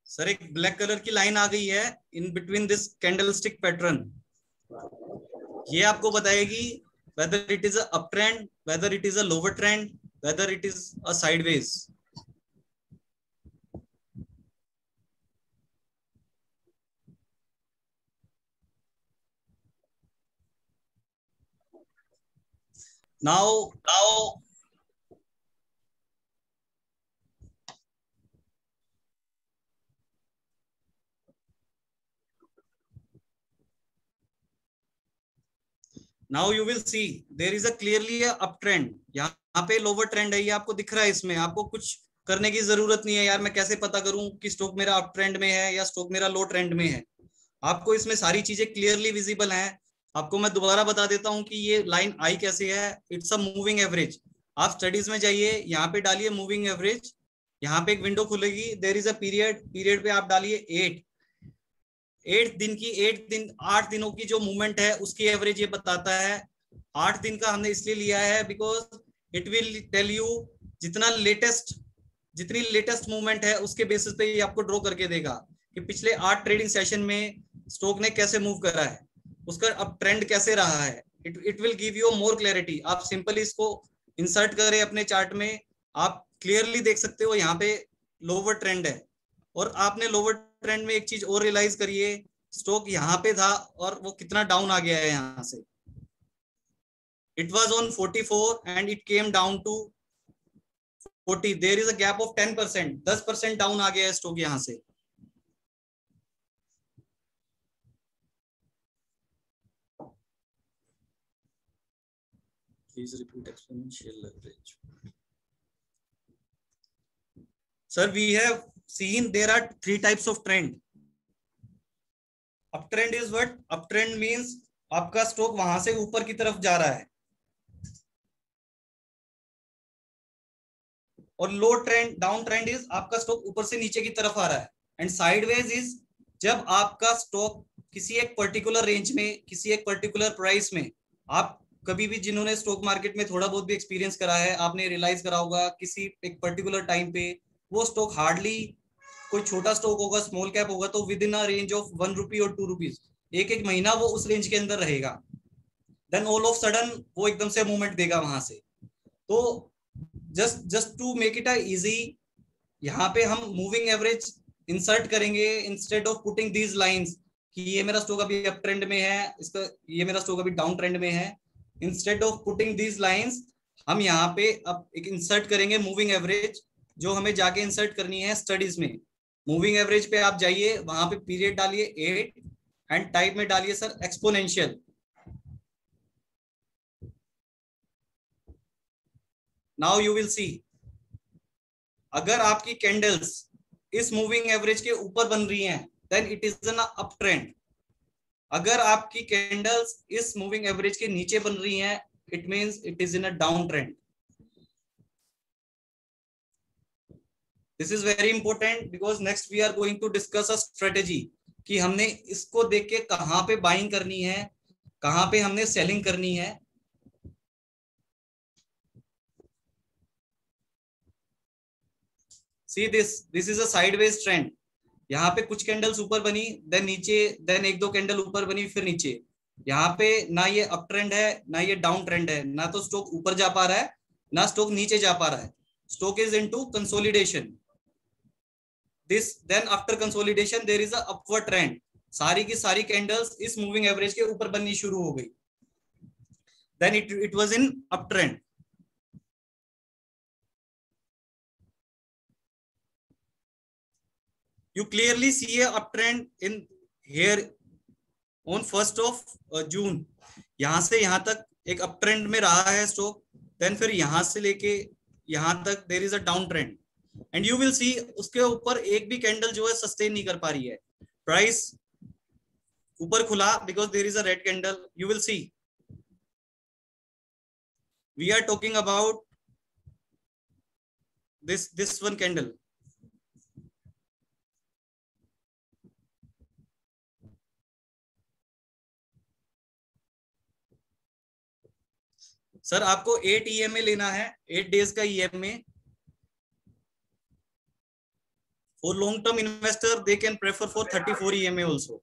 सर एक ब्लैक कलर की लाइन आ गई है in between this candlestick pattern. ये आपको बताएगी whether it is a uptrend, whether it is a lower trend, whether it is a sideways. Now you will see there is a clearly a uptrend. यहाँ पे lower trend है, ये आपको दिख रहा है। इसमें आपको कुछ करने की जरूरत नहीं है। यार मैं कैसे पता करूं कि स्टॉक मेरा अप ट्रेंड में है या स्टॉक मेरा लो ट्रेंड में है? आपको इसमें सारी चीजें क्लियरली विजिबल हैं। आपको मैं दोबारा बता देता हूं कि ये लाइन आई कैसे है। It's a moving average. आप स्टडीज में जाइए, यहाँ पे डालिए मूविंग एवरेज। यहाँ पे एक विंडो खुलेगी, देयर इज अ पीरियड पे आप डालिए 8 दिनों की जो मूवमेंट है उसकी एवरेज ये बताता है। 8 दिन का हमने इसलिए लिया है because it will tell you जितनी लेटेस्ट मूवमेंट है उसके बेसिस पे ये आपको ड्रॉ करके देगा कि पिछले 8 ट्रेडिंग सेशन में स्टॉक ने कैसे मूव करा है, उसका अब ट्रेंड कैसे रहा है। It will give you more clarity. आप सिंपली इसको इंसर्ट करें अपने चार्ट में, आप क्लियरली देख सकते हो यहाँ पे लोअर ट्रेंड है। और आपने लोअर ट्रेंड में एक चीज और रियलाइज करिए, स्टॉक यहाँ पे था और वो कितना डाउन आ गया है यहाँ से। It was on 44 and it came down to 40। There is a gap of 10%, 10% down आ गया है स्टॉक यहाँ से। Please repeat exponential leverage. Sir, we have seen there are 3 types of trend. Uptrend is what? Uptrend means आपका stock वहां से ऊपर की तरफ जा रहा है। और लो ट्रेंड, डाउन ट्रेंड इज आपका स्टॉक ऊपर से नीचे की तरफ आ रहा है। एंड साइडवेज इज जब आपका स्टॉक किसी एक पर्टिकुलर रेंज में, किसी एक पर्टिकुलर प्राइस में, आप कभी भी जिन्होंने स्टॉक मार्केट में थोड़ा बहुत भी एक्सपीरियंस करा है, आपने रियलाइज करा होगा किसी एक पर्टिकुलर टाइम पे वो स्टॉक हार्डली, कोई छोटा स्टॉक होगा, स्मॉल कैप होगा, तो with in a range of 1 रुपी और 2 रुपीज एक महीना वो उस रेंज के अंदर रहेगा। देन ऑल ऑफ सडन वो एकदम से मूवमेंट देगा वहां से। तो just to make it easy, यहाँ पे हम मूविंग एवरेज इंसर्ट करेंगे instead of putting these lines कि ये मेरा स्टॉक अभी अप ट्रेंड में है, इसका ये मेरा स्टॉक अभी डाउन ट्रेंड में है। Instead of putting these lines हम यहाँ पे अब एक इंसर्ट करेंगे मूविंग एवरेज, जो हमें जाके इंसर्ट करनी है स्टडीज में। मूविंग एवरेज पे आप जाइए, वहां पे पीरियड डालिए 8 एंड टाइप में डालिए sir exponential. Now you will सी, अगर आपकी कैंडल्स इस मूविंग एवरेज के ऊपर बन रही हैं then it is an up trend. अगर आपकी कैंडल्स इस मूविंग एवरेज के नीचे बन रही हैं it means it is in a down trend. This is very important because next we are going to discuss a strategy कि हमने इसको देख के कहां पे बाइंग करनी है, कहां पे हमने सेलिंग करनी है। See this is a sideways trend। यहाँ पे कुछ कैंडल्स ऊपर बनी, देन नीचे, देन एक दो कैंडल ऊपर बनी फिर नीचे। यहाँ पे ना ये अप ट्रेंड है ना ये डाउन ट्रेंड है, ना तो स्टॉक ऊपर जा पा रहा है ना स्टॉक नीचे जा पा रहा है। Stock is into consolidation. This then after consolidation there is a upward trend. सारी की सारी कैंडल्स इस मूविंग एवरेज के ऊपर बननी शुरू हो गई, then it was in up trend. You clearly see a uptrend in here on 1st of June। यहां से यहां तक एक अप ट्रेंड में रहा है स्टॉक, देन फिर यहां से लेके यहां तक there is a down trend and you will see उसके ऊपर एक भी कैंडल जो है सस्टेन नहीं कर पा रही है। प्राइस ऊपर खुला because there is a red candle. You will see we are talking about this one candle। Sir आपको 8 EMA लेना है, 8 डेज का EMA। For long term investor they can prefer for 34 EMA also।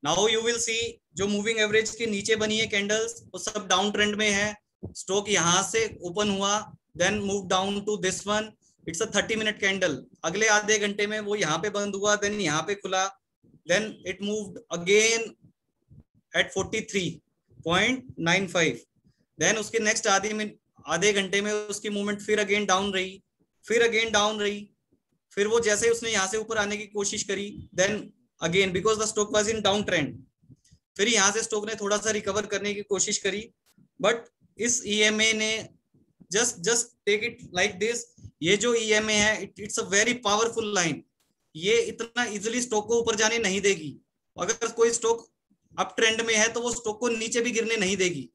Now you will see जो moving average के नीचे बनी है candles वो सब डाउन ट्रेंड में है। स्टॉक यहां से ओपन हुआ, then move down to this one, it's a 30 minute candle. अगले आधे घंटे में वो यहाँ पे बंद हुआ, देन यहाँ पे खुला, then it moved again at 43.95। देन उसके नेक्स्ट आधे घंटे में उसकी मूवमेंट फिर अगेन डाउन रही, फिर अगेन डाउन रही, फिर वो जैसे उसने यहाँ से ऊपर आने की कोशिश करी, then again because the stock was in down trend, फिर यहाँ से स्टॉक ने थोड़ा सा रिकवर करने की कोशिश करी। बट इस EMA ने just take it like this. ये जो EMA है it's a very powerful line. ये इतना इजीली स्टॉक को ऊपर जाने नहीं देगी। अगर कोई स्टॉक अप ट्रेंड में है तो वो स्टॉक को नीचे भी गिरने नहीं देगी।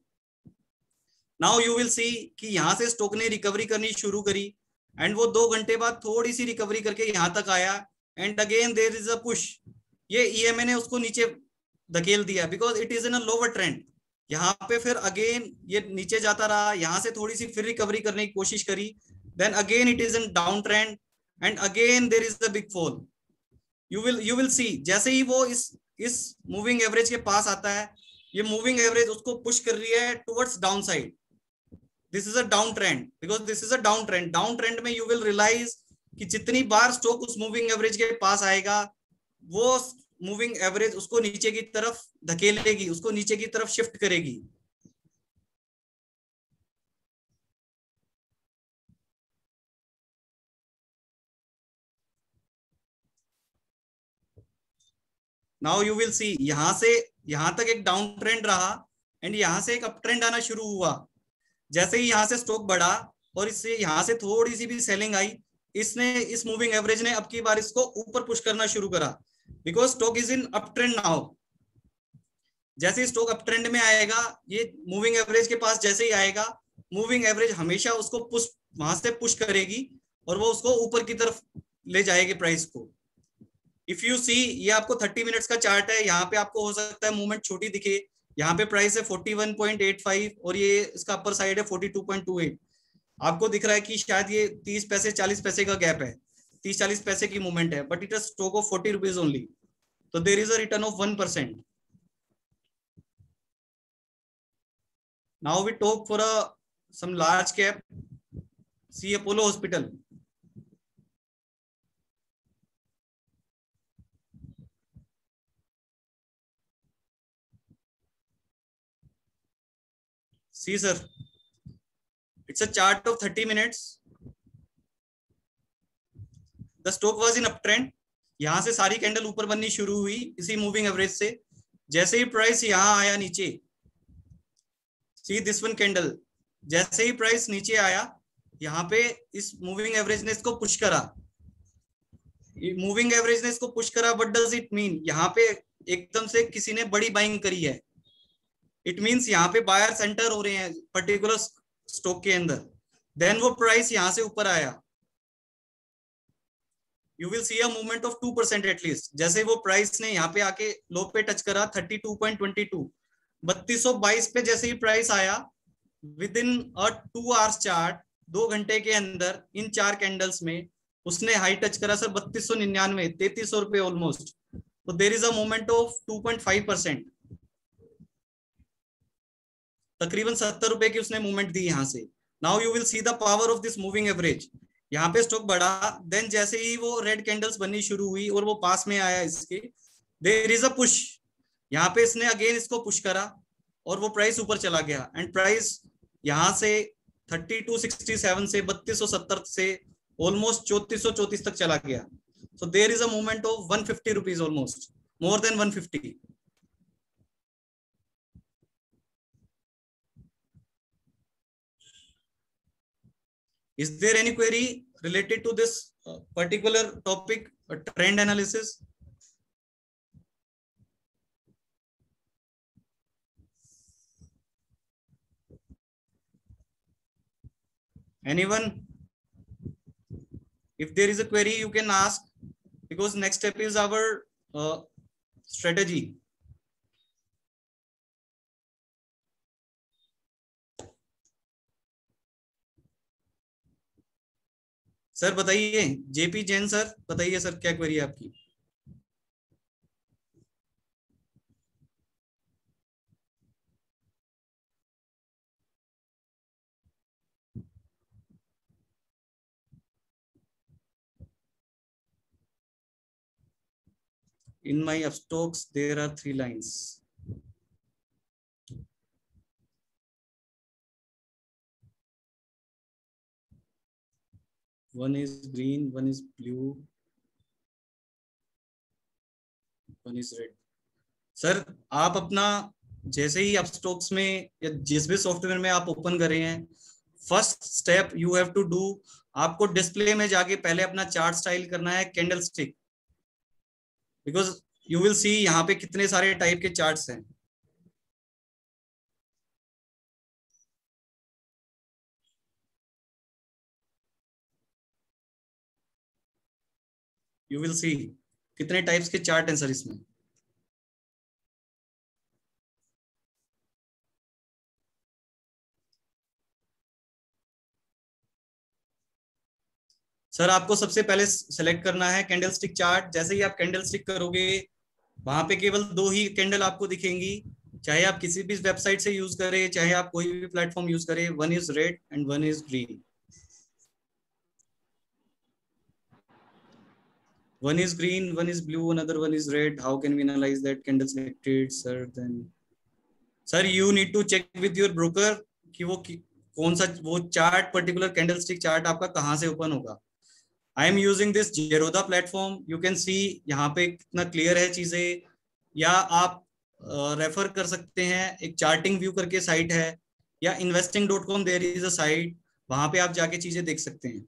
नाउ यू विल सी कि यहाँ से स्टॉक ने रिकवरी करनी शुरू करी एंड वो 2 घंटे बाद थोड़ी सी रिकवरी करके यहाँ तक आया and again there is a push. ये EMA ने उसको नीचे धकेल दिया because it is in a lower trend. यहाँ पे फिर अगेन ये नीचे जाता रहा, यहाँ से थोड़ी सी फिर रिकवरी करने की कोशिश करी, then again it is in downtrend and again there is a big fall। You will सी जैसे ही वो इस मूविंग एवरेज के पास आता है, ये मूविंग एवरेज उसको पुश कर रही है towards down side. This is a down trend, because this is a down trend. Down trend में यू विल रियलाइज कि जितनी बार स्टॉक उस मूविंग एवरेज के पास आएगा, वो मूविंग एवरेज उसको नीचे की तरफ धकेलेगी, उसको नीचे की तरफ शिफ्ट करेगी. नाउ यू विल सी यहां से यहां तक एक डाउन ट्रेंड रहा एंड यहां से एक अप ट्रेंड आना शुरू हुआ. जैसे ही यहां से स्टॉक बढ़ा और इससे यहां से थोड़ी सी भी सेलिंग आई, इसने इस मूविंग एवरेज ने अब की बार इसको ऊपर पुश करना शुरू करा, because stock is in up trend now. जैसे ही स्टॉक अप ट्रेंड में आएगा, ये मूविंग एवरेज के पास जैसे ही आएगा, मूविंग एवरेज हमेशा उसको पुश वहां से पुश करेगी और वो उसको ऊपर की तरफ ले जाएगी प्राइस को. इफ यू सी, ये आपको 30 मिनट्स का चार्ट है. यहाँ पे आपको हो सकता है मूवमेंट छोटी दिखे. यहाँ पे प्राइस है 41.85 और ये इसका अपर साइड है 42.28. आपको दिख रहा है कि शायद ये 30 पैसे 40 पैसे का गैप है, 30-40 पैसे की मूवमेंट है, but it is stock of 40 rupees only. तो there is a return of 1%. Now we talk for some large cap. See Apollo Hospital. See sir, it's a chart of 30 minutes. The stock was in uptrend. यहां से सारी candle ऊपर बननी शुरू हुई इसी moving average से. जैसे ही प्राइस यहां आया नीचे, सी दिस वन कैंडल, जैसे ही प्राइस नीचे आया, यहाँ पे इस मूविंग एवरेज ने इसको पुश करा. मूविंग एवरेज ने इसको पुश करा. What does it mean? यहाँ पे एकदम से किसी ने बड़ी बाइंग करी है. इट मींस यहाँ पे बायर्स एंटर हो रहे हैं पर्टिकुलर स्टॉक के अंदर. देन वो प्राइस यहाँ से ऊपर आया. You will C a movement of 2% at least. जैसे वो प्राइस ने यहाँ पे आके लो पे टच करा 32.22, 3222 पे जैसे ही प्राइस आया, with in a 2 hours chart, 2 घंटे के अंदर इन 4 कैंडल्स में उसने हाई टच करा सर 3299, 3300 रुपए ऑलमोस्ट. तो there is a movement of 2.5%. तकरीबन 70 रुपए की उसने मूवमेंट दी यहां से. Now you will see the power of this moving average. यहाँ पे स्टॉक बढ़ा, देन जैसे ही वो रेड कैंडल्स बननी शुरू हुई और वो पास में आया इसके, देयर इज अ पुश. यहाँ पे इसने अगेन इसको पुश करा और वो प्राइस ऊपर चला गया एंड प्राइस यहाँ से 3267 से 3270 से ऑलमोस्ट 3434 तक चला गया. So there is a movement of 150 rupees, almost more than 150. Is there any query related to this particular topic, trend analysis? Anyone? If there is a query, you can ask, because next step is our strategy. Sir बताइए, JP Jain sir बताइए sir, क्या query है आपकी? In my stocks there are 3 lines. One is green, one is blue, one is red. Sir आप अपना जैसे ही आप स्टॉक्स में या जिस भी सॉफ्टवेयर में आप ओपन कर रहे हैं, first step you have to do, आपको डिस्प्ले में जाके पहले अपना चार्ट स्टाइल करना है candle stick. Because you will see यहाँ पे कितने सारे टाइप के चार्ट्स हैं. यू विल सी कितने टाइप्स के चार्ट हैं सर इसमें. सर आपको सबसे पहले सेलेक्ट करना है कैंडलस्टिक चार्ट। जैसे ही आप कैंडलस्टिक करोगे वहां पे केवल 2 ही कैंडल आपको दिखेंगी, चाहे आप किसी भी वेबसाइट से यूज करें, चाहे आप कोई भी प्लेटफॉर्म यूज करें। One is red and one is green. One is green, one is blue, another one is red. How can we analyze that candle selected, sir? Then, sir, you need to check with your broker कि वो कौन सा वो chart, particular candlestick chart आपका कहाँ से open होगा। I am using this Zerodha platform. You can see यहाँ पे कितना क्लियर है चीजें, या आप रेफर कर सकते हैं, एक चार्टिंग व्यू करके साइट है, या investing.com there is a site, वहां पे आप जाके चीजें देख सकते हैं।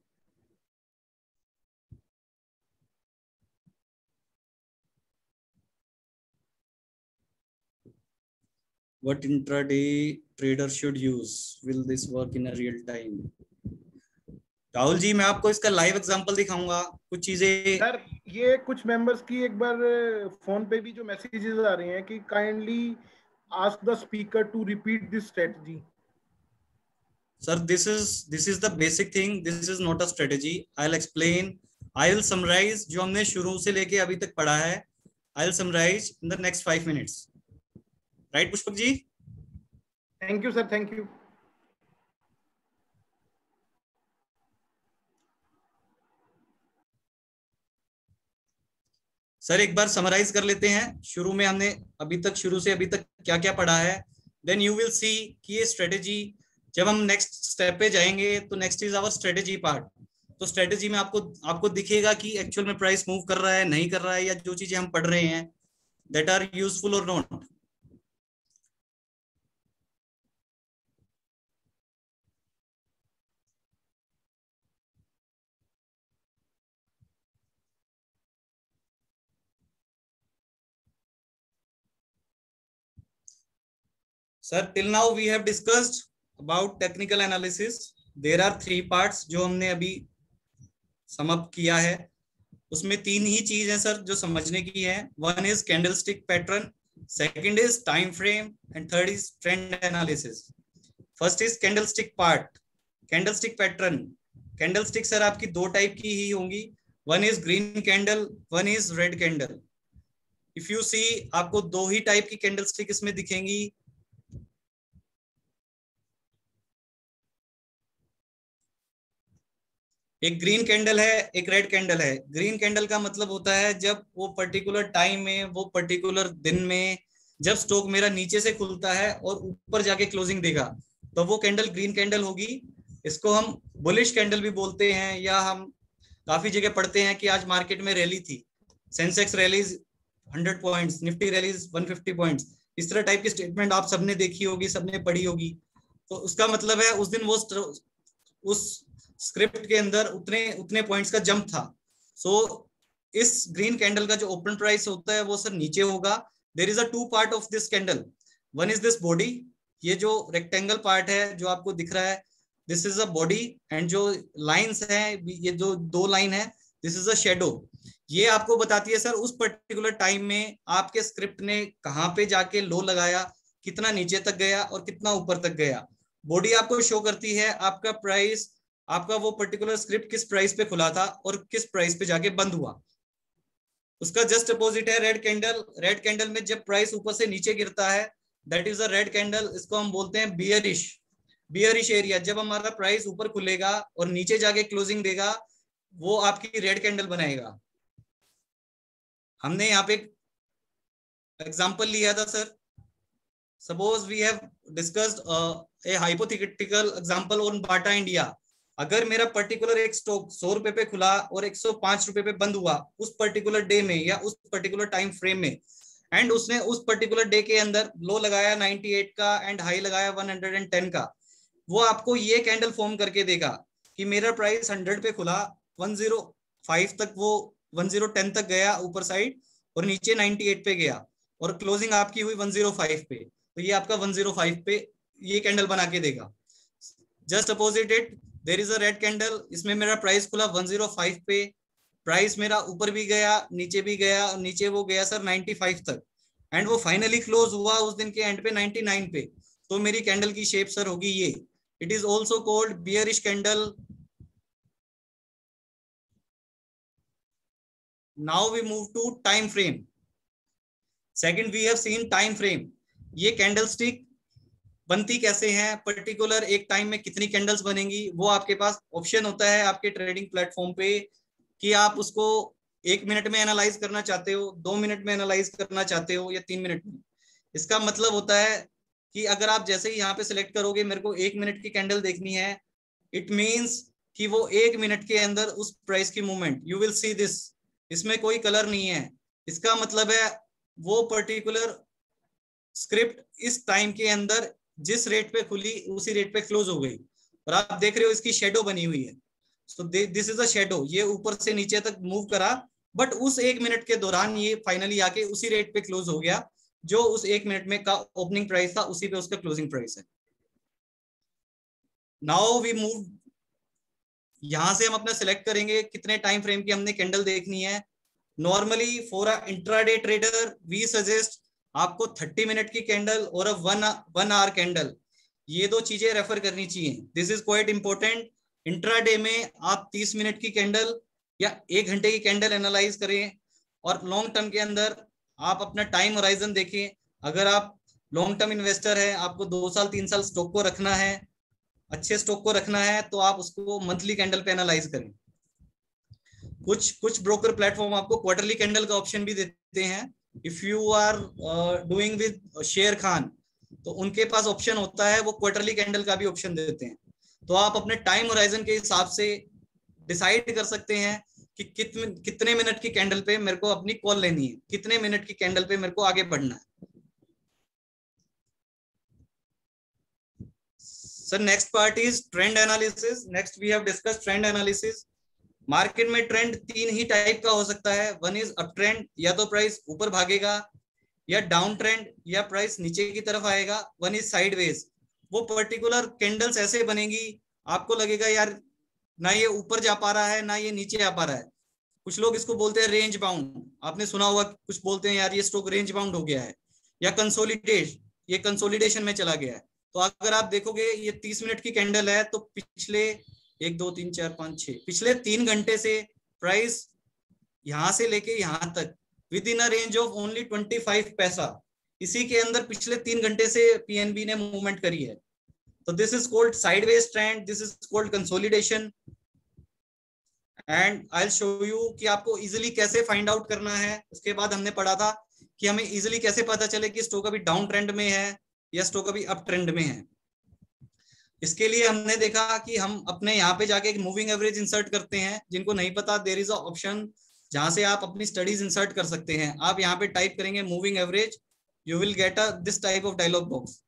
What intraday trader should use? Will this work in a real time? Rahul ji, मैं आपको इसका लाइव एग्जांपल दिखाऊंगा कुछ चीजें। सर ये कुछ मेंबर्स की एक बार फोन पे भी जो मैसेजेस आ रहे हैं कि kindly ask the speaker to repeat this strategy. Sir this is the basic thing. This is not a strategy. I'll explain. I'll summarize जो हमने शुरू से लेके अभी तक पढ़ा है। I'll summarize in the next 5 minutes. Right, Pushpak ji? Thank you sir, thank you. Sir एक बार समराइज कर लेते हैं। शुरू में हमने शुरू से अभी तक क्या क्या पढ़ा है। देन यू विल सी कि ये स्ट्रेटेजी, जब हम नेक्स्ट स्टेप पे जाएंगे तो next is our strategy part. तो स्ट्रेटेजी में आपको दिखेगा कि एक्चुअल में प्राइस मूव कर रहा है, नहीं कर रहा है, या जो चीजें हम पढ़ रहे हैं दैट आर यूजफुल और not. Sir, till now we have discussed about technical analysis. There are 3 parts जो हमने अभी सम अप किया है। उसमें 3 ही चीज है सर जो समझने की है। One is candlestick pattern, second is time frame, and third is trend analysis. First is candlestick part, candlestick pattern. Candlestick sir आपकी 2 टाइप की ही होंगी, one is green candle, one is red candle. If you see आपको 2 ही type की candlestick इसमें दिखेंगी। एक green candle है, एक रेड कैंडल है। ग्रीन कैंडल का मतलब होता है जब वो पर्टिकुलर टाइम में, वो पर्टिकुलर दिन में, जब स्टॉक मेरा नीचे से खुलता है और ऊपर जाके क्लोजिंग देगा, तो वो कैंडल ग्रीन कैंडल होगी। इसको हम बुलिश कैंडल भी बोलते हैं, या हम काफी जगह पढ़ते हैं कि आज मार्केट में रैली थी, Sensex rallies 100 points, Nifty rallies 150 points. इस तरह टाइप की स्टेटमेंट आप सबने देखी होगी, सबने पढ़ी होगी। तो उसका मतलब है उस दिन वो उस स्क्रिप्ट के अंदर उतने पॉइंट्स का जंप था। सो इस ग्रीन कैंडल का जो ओपन प्राइस होता है वो सर नीचे होगा। There is a 2 part of this candle. One is this body, ये जो रेक्टेंगल पार्ट है जो आपको दिख रहा है, this is a body, and जो लाइंस है, ये जो 2 लाइन है, दिस इज अ शेडो। ये आपको बताती है सर उस पर्टिकुलर टाइम में आपके स्क्रिप्ट ने कहाँ पे जाके लो लगाया, कितना नीचे तक गया और कितना ऊपर तक गया। बॉडी आपको शो करती है आपका प्राइस, आपका वो पर्टिकुलर स्क्रिप्ट किस प्राइस पे खुला था और किस प्राइस पे जाके बंद हुआ। उसका जस्ट अपोजिट है रेड कैंडल। रेड कैंडल में जब प्राइस ऊपर से नीचे गिरता है, that is a red candle. इसको हम बोलते हैं बियरिश एरिया। जब हमारा प्राइस ऊपर खुलेगा और नीचे जाके क्लोजिंग देगा, वो आपकी रेड कैंडल बनाएगा। हमने यहाँ पे एग्जाम्पल लिया था sir. Suppose we have discussed a hypothetical example on Bata India. अगर मेरा पर्टिकुलर एक स्टॉक 100 रुपए पे खुला और 105 रुपए पे बंद हुआ उस पर्टिकुलर डे में या उस पर्टिकुलर टाइम फ्रेम में, एंड उसने उस पर्टिकुलर डे के अंदर लो लगाया 98 का एंड हाई लगाया 110 का, वो आपको ये कैंडल फॉर्म करके देगा कि मेरा प्राइस 100 पे खुला, 105 तक वो 1010 तक गया ऊपर साइड, और नीचे 98 पे गया, और क्लोजिंग आपकी हुई 105 पे। तो ये आपका 105 पे ये कैंडल बना के देगा। Just opposite it there is a red candle. इसमें मेरा प्राइस खुला 105 पे, प्राइस मेरा ऊपर भी गया नीचे भी गया, और नीचे वो गया सर 95 तक, एंड वो फाइनली क्लोज हुआ उस दिन के एंड पे 99 पे। तो मेरी कैंडल की शेप सर होगी ये। It is also called bearish candle, now we move to time frame. Second we have seen time frame. ये कैंडल स्टिक बनती कैसे हैं, पर्टिकुलर एक टाइम में कितनी कैंडल्स बनेंगी, वो आपके पास ऑप्शन होता है आपके ट्रेडिंग प्लेटफॉर्म पे कि आप उसको 1 मिनट में एनालाइज करना चाहते हो, 2 मिनट में एनालाइज करना चाहते हो, या 3 मिनट में. इसका मतलब होता है कि अगर आप जैसे ही यहाँ पे सिलेक्ट करोगे मेरे को 1 मिनट की कैंडल देखनी है, इट मीन्स कि वो 1 मिनट के अंदर उस प्राइस की movement you will see this. इसमें कोई कलर नहीं है. इसका मतलब है वो पर्टिकुलर स्क्रिप्ट इस टाइम के अंदर जिस रेट पे खुली उसी रेट पे क्लोज हो गई. और आप देख रहे हो इसकी शेडो बनी हुई है. So this is a shadow. ये ऊपर से नीचे तक मूव करा, बट उस 1 मिनट के दौरान ये फाइनली आके उसी रेट पे क्लोज हो गया जो उस 1 मिनट में का ओपनिंग प्राइस था, उसी पे उसका क्लोजिंग प्राइस है. Now we move. यहां से हम अपना सिलेक्ट करेंगे कितने टाइम फ्रेम की हमने कैंडल देखनी है. Normally for a intraday trader we suggest आपको 30 मिनट की कैंडल और अ 1 आवर कैंडल, ये 2 चीजें रेफर करनी चाहिए. This is quite important. Intraday में आप 30 मिनट की कैंडल या 1 घंटे की कैंडल एनालाइज करें, और लॉन्ग टर्म के अंदर आप अपना टाइम होराइजन देखें. अगर आप लॉन्ग टर्म इन्वेस्टर है, आपको 2 साल 3 साल स्टॉक को रखना है, अच्छे स्टॉक को रखना है, तो आप उसको मंथली कैंडल पे एनालाइज करें. कुछ ब्रोकर प्लेटफॉर्म आपको क्वार्टरली कैंडल का ऑप्शन भी देते हैं. If you are doing with Sharekhan, तो उनके पास ऑप्शन होता है, वो क्वार्टरली कैंडल का भी ऑप्शन देते हैं. तो आप अपने टाइम होराइजन के हिसाब से डिसाइड कर सकते हैं कि कितने मिनट की कैंडल पे मेरे को अपनी कॉल लेनी है, कितने मिनट की कैंडल पे मेरे को आगे बढ़ना है. Sir next part is trend analysis. Next we have discussed trend analysis. Market में ट्रेंड 3 ही टाइप का हो सकता है. वन इज अप ट्रेंड, या तो प्राइस ऊपर भागेगा, या डाउन ट्रेंड, या प्राइस नीचे की तरफ आएगा. One is sideways. वो पर्टिकुलर कैंडल्स ऐसे बनेगी आपको लगेगा यार ना ये ऊपर जा पा रहा है ना ये नीचे आ पा रहा है. कुछ लोग इसको बोलते हैं रेंज बाउंड, आपने सुना होगा. कुछ बोलते हैं यार ये स्टॉक रेंज बाउंड हो गया है, या ये कंसोलिडेशन में चला गया है. तो अगर आप देखोगे ये 30 मिनट की कैंडल है, तो पिछले 1 2 3 4 5 6 पिछले 3 घंटे से प्राइस यहां से लेके यहां तक with in a range of only 25 पैसा, इसी के अंदर पिछले 3 घंटे से पीएनबी ने मूवमेंट करी है. तो this is called sideways trend, this is called consolidation. And I will show you कि आपको इजीली कैसे फाइंड आउट करना है. उसके बाद हमने पढ़ा था कि हमें इजीली कैसे पता चले कि स्टॉक अभी डाउन ट्रेंड में है या स्टॉक अभी अप ट्रेंड में है. इसके लिए हमने देखा कि हम अपने यहाँ पे जाके एक मूविंग एवरेज इंसर्ट करते हैं. जिनको नहीं पता, देयर इज अ ऑप्शन जहां से आप अपनी स्टडीज इंसर्ट कर सकते हैं. आप यहाँ पे टाइप करेंगे moving average, you will get a this type of dialogue box.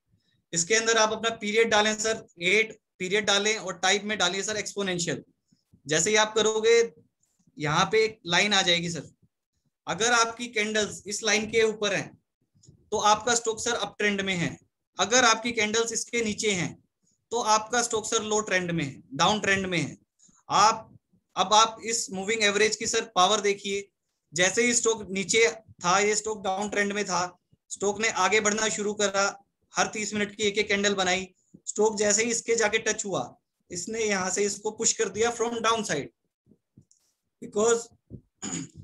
इसके अंदर आप अपना पीरियड डालें सर, 8 पीरियड डालें, और टाइप में डालिए सर एक्सपोनेंशियल. जैसे ही आप करोगे यहाँ पे एक लाइन आ जाएगी सर. अगर आपकी कैंडल्स इस लाइन के ऊपर हैं तो आपका स्टॉक सर अप ट्रेंड में है. अगर आपकी कैंडल्स इसके नीचे हैं तो आपका स्टॉक सर लो ट्रेंड में है, डाउन ट्रेंड में है. अब आप इस मूविंग एवरेज की सर पावर देखिए. जैसे ही स्टॉक नीचे था, ये स्टॉक डाउन ट्रेंड में था, स्टॉक ने आगे बढ़ना शुरू करा, हर 30 मिनट की एक कैंडल बनाई. स्टॉक जैसे ही इसके जाके टच हुआ, इसने यहां से इसको पुश कर दिया from down side, because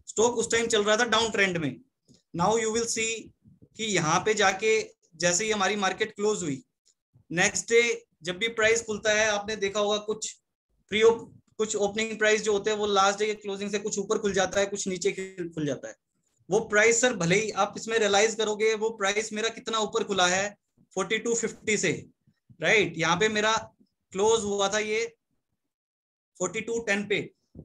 stock उस टाइम चल रहा था डाउन ट्रेंड में. नाउ यू विल सी कि यहाँ पे जाके जैसे ही हमारी मार्केट क्लोज हुई, नेक्स्ट डे जब भी प्राइस खुलता है, आपने देखा होगा कुछ ओपनिंग प्राइस जो होते हैं वो लास्ट डे के क्लोजिंग से कुछ ऊपर खुल जाता है, कुछ नीचे खुल जाता है. वो प्राइस सर भले ही आप इसमें रियलाइज करोगे वो प्राइस मेरा कितना ऊपर खुला है 4250 से, राइट. यहाँ पे मेरा क्लोज हुआ था ये 4210 पे,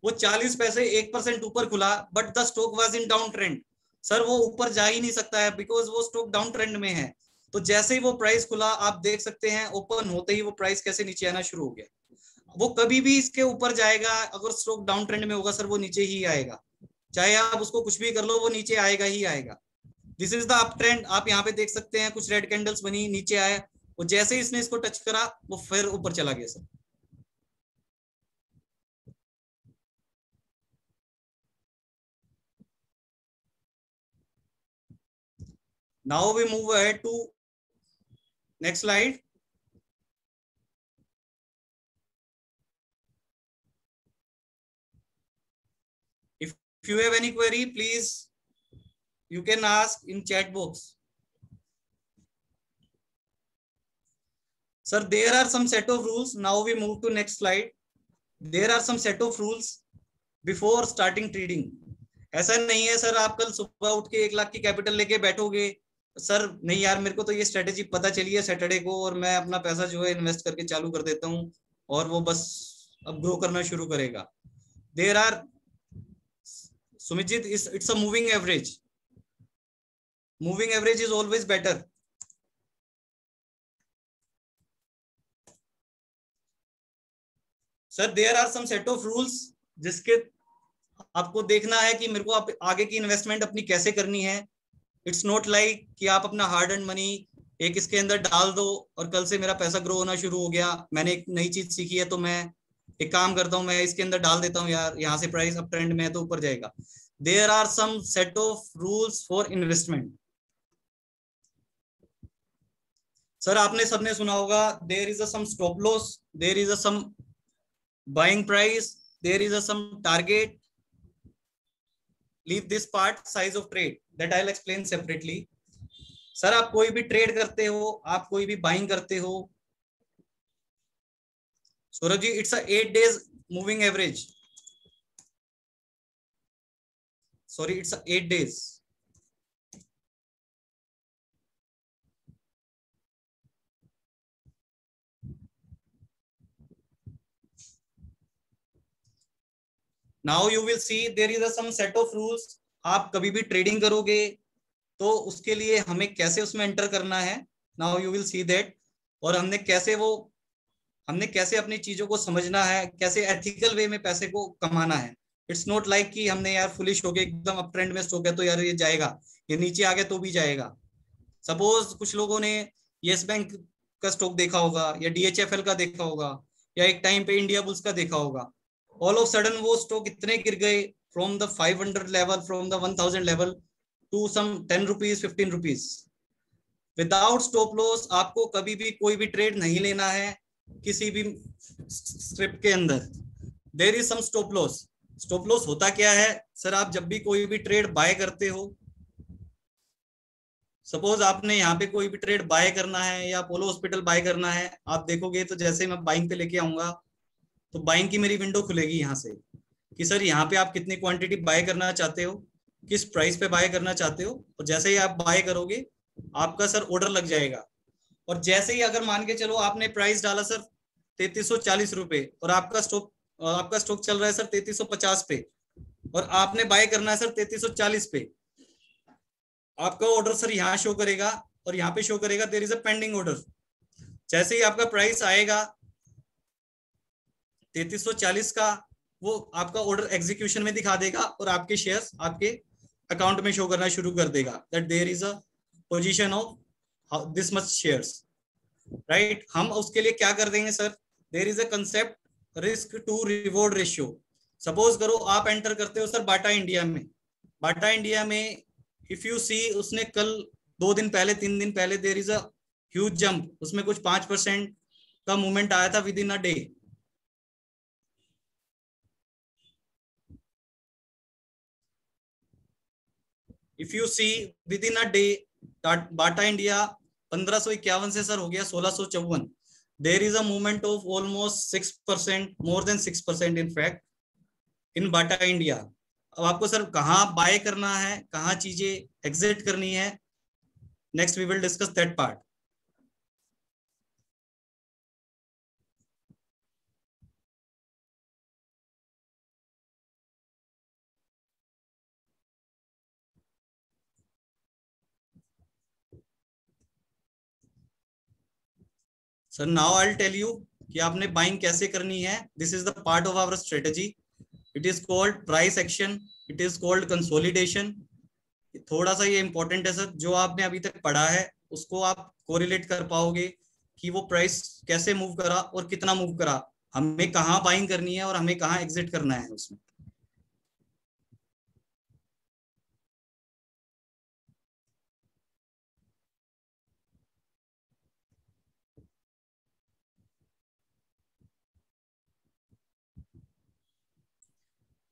वो 40 पैसे 1% ऊपर खुला, but the stock was in down trend. Sir वो ऊपर जा ही नहीं सकता है बिकॉज वो स्टॉक डाउन ट्रेंड में है. तो जैसे ही वो प्राइस खुला, आप देख सकते हैं ओपन होते ही वो प्राइस कैसे नीचे आना शुरू हो गया. वो कभी भी इसके ऊपर जाएगा, अगर स्टॉक डाउन ट्रेंड में होगा सर वो नीचे ही आएगा. चाहे आप उसको कुछ भी कर लो, वो नीचे आएगा ही आएगा. This is the up trend. आप यहाँ पे देख सकते हैं कुछ रेड कैंडल्स बनी, नीचे आया, और जैसे ही इसने इसको टच करा वो फिर ऊपर चला गया sir. Now we move ahead to next slide. If you have any query, please you can ask in chat box. Sir, there are some set of rules. Now we move to next slide. There are some set of rules before starting trading. ऐसा नहीं है sir आप कल सुबह उठ के 1 लाख की capital लेके बैठोगे, सर नहीं यार मेरे को तो ये स्ट्रेटेजी पता चली है सैटरडे को और मैं अपना पैसा जो है इन्वेस्ट करके चालू कर देता हूँ और वो बस अब ग्रो करना शुरू करेगा. There are, Sumijit, it's a moving average. Moving average is always better. Sir, there are some set of rules जिसके आपको देखना है कि मेरे को आप आगे की इन्वेस्टमेंट अपनी कैसे करनी है. इट्स नॉट लाइक कि आप अपना हार्ड एंड मनी एक इसके अंदर डाल दो और कल से मेरा पैसा ग्रो होना शुरू हो गया, मैंने एक नई चीज सीखी है तो मैं एक काम करता हूं, मैं इसके अंदर डाल देता हूं यार, यहाँ से प्राइस अप ट्रेंड में है तो ऊपर जाएगा. There are some set of rules for investment. Sir आपने सबने सुना होगा, there is a some stop loss, there is a some buying price, there is a some target. Leave this part, size of trade, that I will explain separately. Sir आप कोई भी trade करते हो, आप कोई भी बाइंग करते हो, Saurabh ji, it's a 8 days moving average. Sorry, it's a 8 days. Now you will see there is a some set of rules. आप कभी भी ट्रेडिंग करोगे तो उसके लिए हमें कैसे उसमें एंटर करना है. Now you will see that. और हमने कैसे अपनी चीजों को समझना है, कैसे एथिकल वे में पैसे को कमाना है. इट्स नॉट लाइक कि हमने यार फुलिश हो गए, एकदम अप ट्रेंड में स्टॉक है तो यार ये जाएगा, ये नीचे आ गया तो भी जाएगा. सपोज कुछ लोगों ने येस बैंक का स्टॉक देखा होगा या DHFL का देखा होगा या एक टाइम पे इंडिया बुल्स का देखा होगा. ऑल ऑफ सडन वो स्टॉक इतने गिर गए from the 500 level, from the 1000 level to some 10 rupees 15 rupees. Without stop loss आपको कभी भी कोई भी ट्रेड नहीं लेना है किसी भी स्क्रिप्ट के अंदर. There is some stop loss. Stop loss होता क्या है सर, आप जब भी कोई भी ट्रेड बाय करते हो, सपोज आपने यहाँ पे कोई भी ट्रेड बाय करना है या अपोलो हॉस्पिटल बाय करना है, आप देखोगे तो जैसे मैं बाइंग पे लेके आऊंगा तो बाइंग की मेरी विंडो खुलेगी यहाँ से कि सर यहाँ पे आप कितनी क्वांटिटी बाय करना चाहते हो, किस प्राइस पे बाय करना चाहते हो. और जैसे ही आप बाय करोगे आपका सर ऑर्डर लग जाएगा. और जैसे ही अगर मान के चलो आपने प्राइस डाला सर 3340 रुपए और आपका स्टॉक चल रहा है सर 3350 पे और आपने बाय करना है सर 3340 पे, आपका ऑर्डर सर यहाँ शो करेगा और यहाँ पे शो करेगा there is a pending order. जैसे ही आपका प्राइस आएगा 3340 का, वो आपका ऑर्डर एग्जीक्यूशन में दिखा देगा और आपके शेयर्स आपके अकाउंट में शो करना शुरू कर देगा that there is a position of this much shares, right. हम उसके लिए क्या कर देंगे sir, there is a concept risk to reward ratio. Suppose करो आप एंटर करते हो सर बाटा इंडिया में. बाटा इंडिया में इफ यू सी उसने कल 2 दिन पहले 3 दिन पहले there is a huge jump, उसमें कुछ 5% का मूवमेंट आया था within a day. If you see within a day Bata India 1551 से सर हो गया 1654. There is a movement of almost 6%, more than 6% in fact in Bata India. अब आपको सर कहाँ बाय करना है, कहाँ चीजें एग्जिट करनी है, next we will discuss that part. Sir now I will tell you कि आपने बाइंग कैसे करनी है. This is the part of our strategy. It is called price action, it is called consolidation. थोड़ा सा ये इंपॉर्टेंट है सर, जो आपने अभी तक पढ़ा है उसको आप कोरिलेट कर पाओगे कि वो प्राइस कैसे मूव करा और कितना मूव करा, हमें कहाँ बाइंग करनी है और हमें कहाँ एग्जिट करना है उसमें.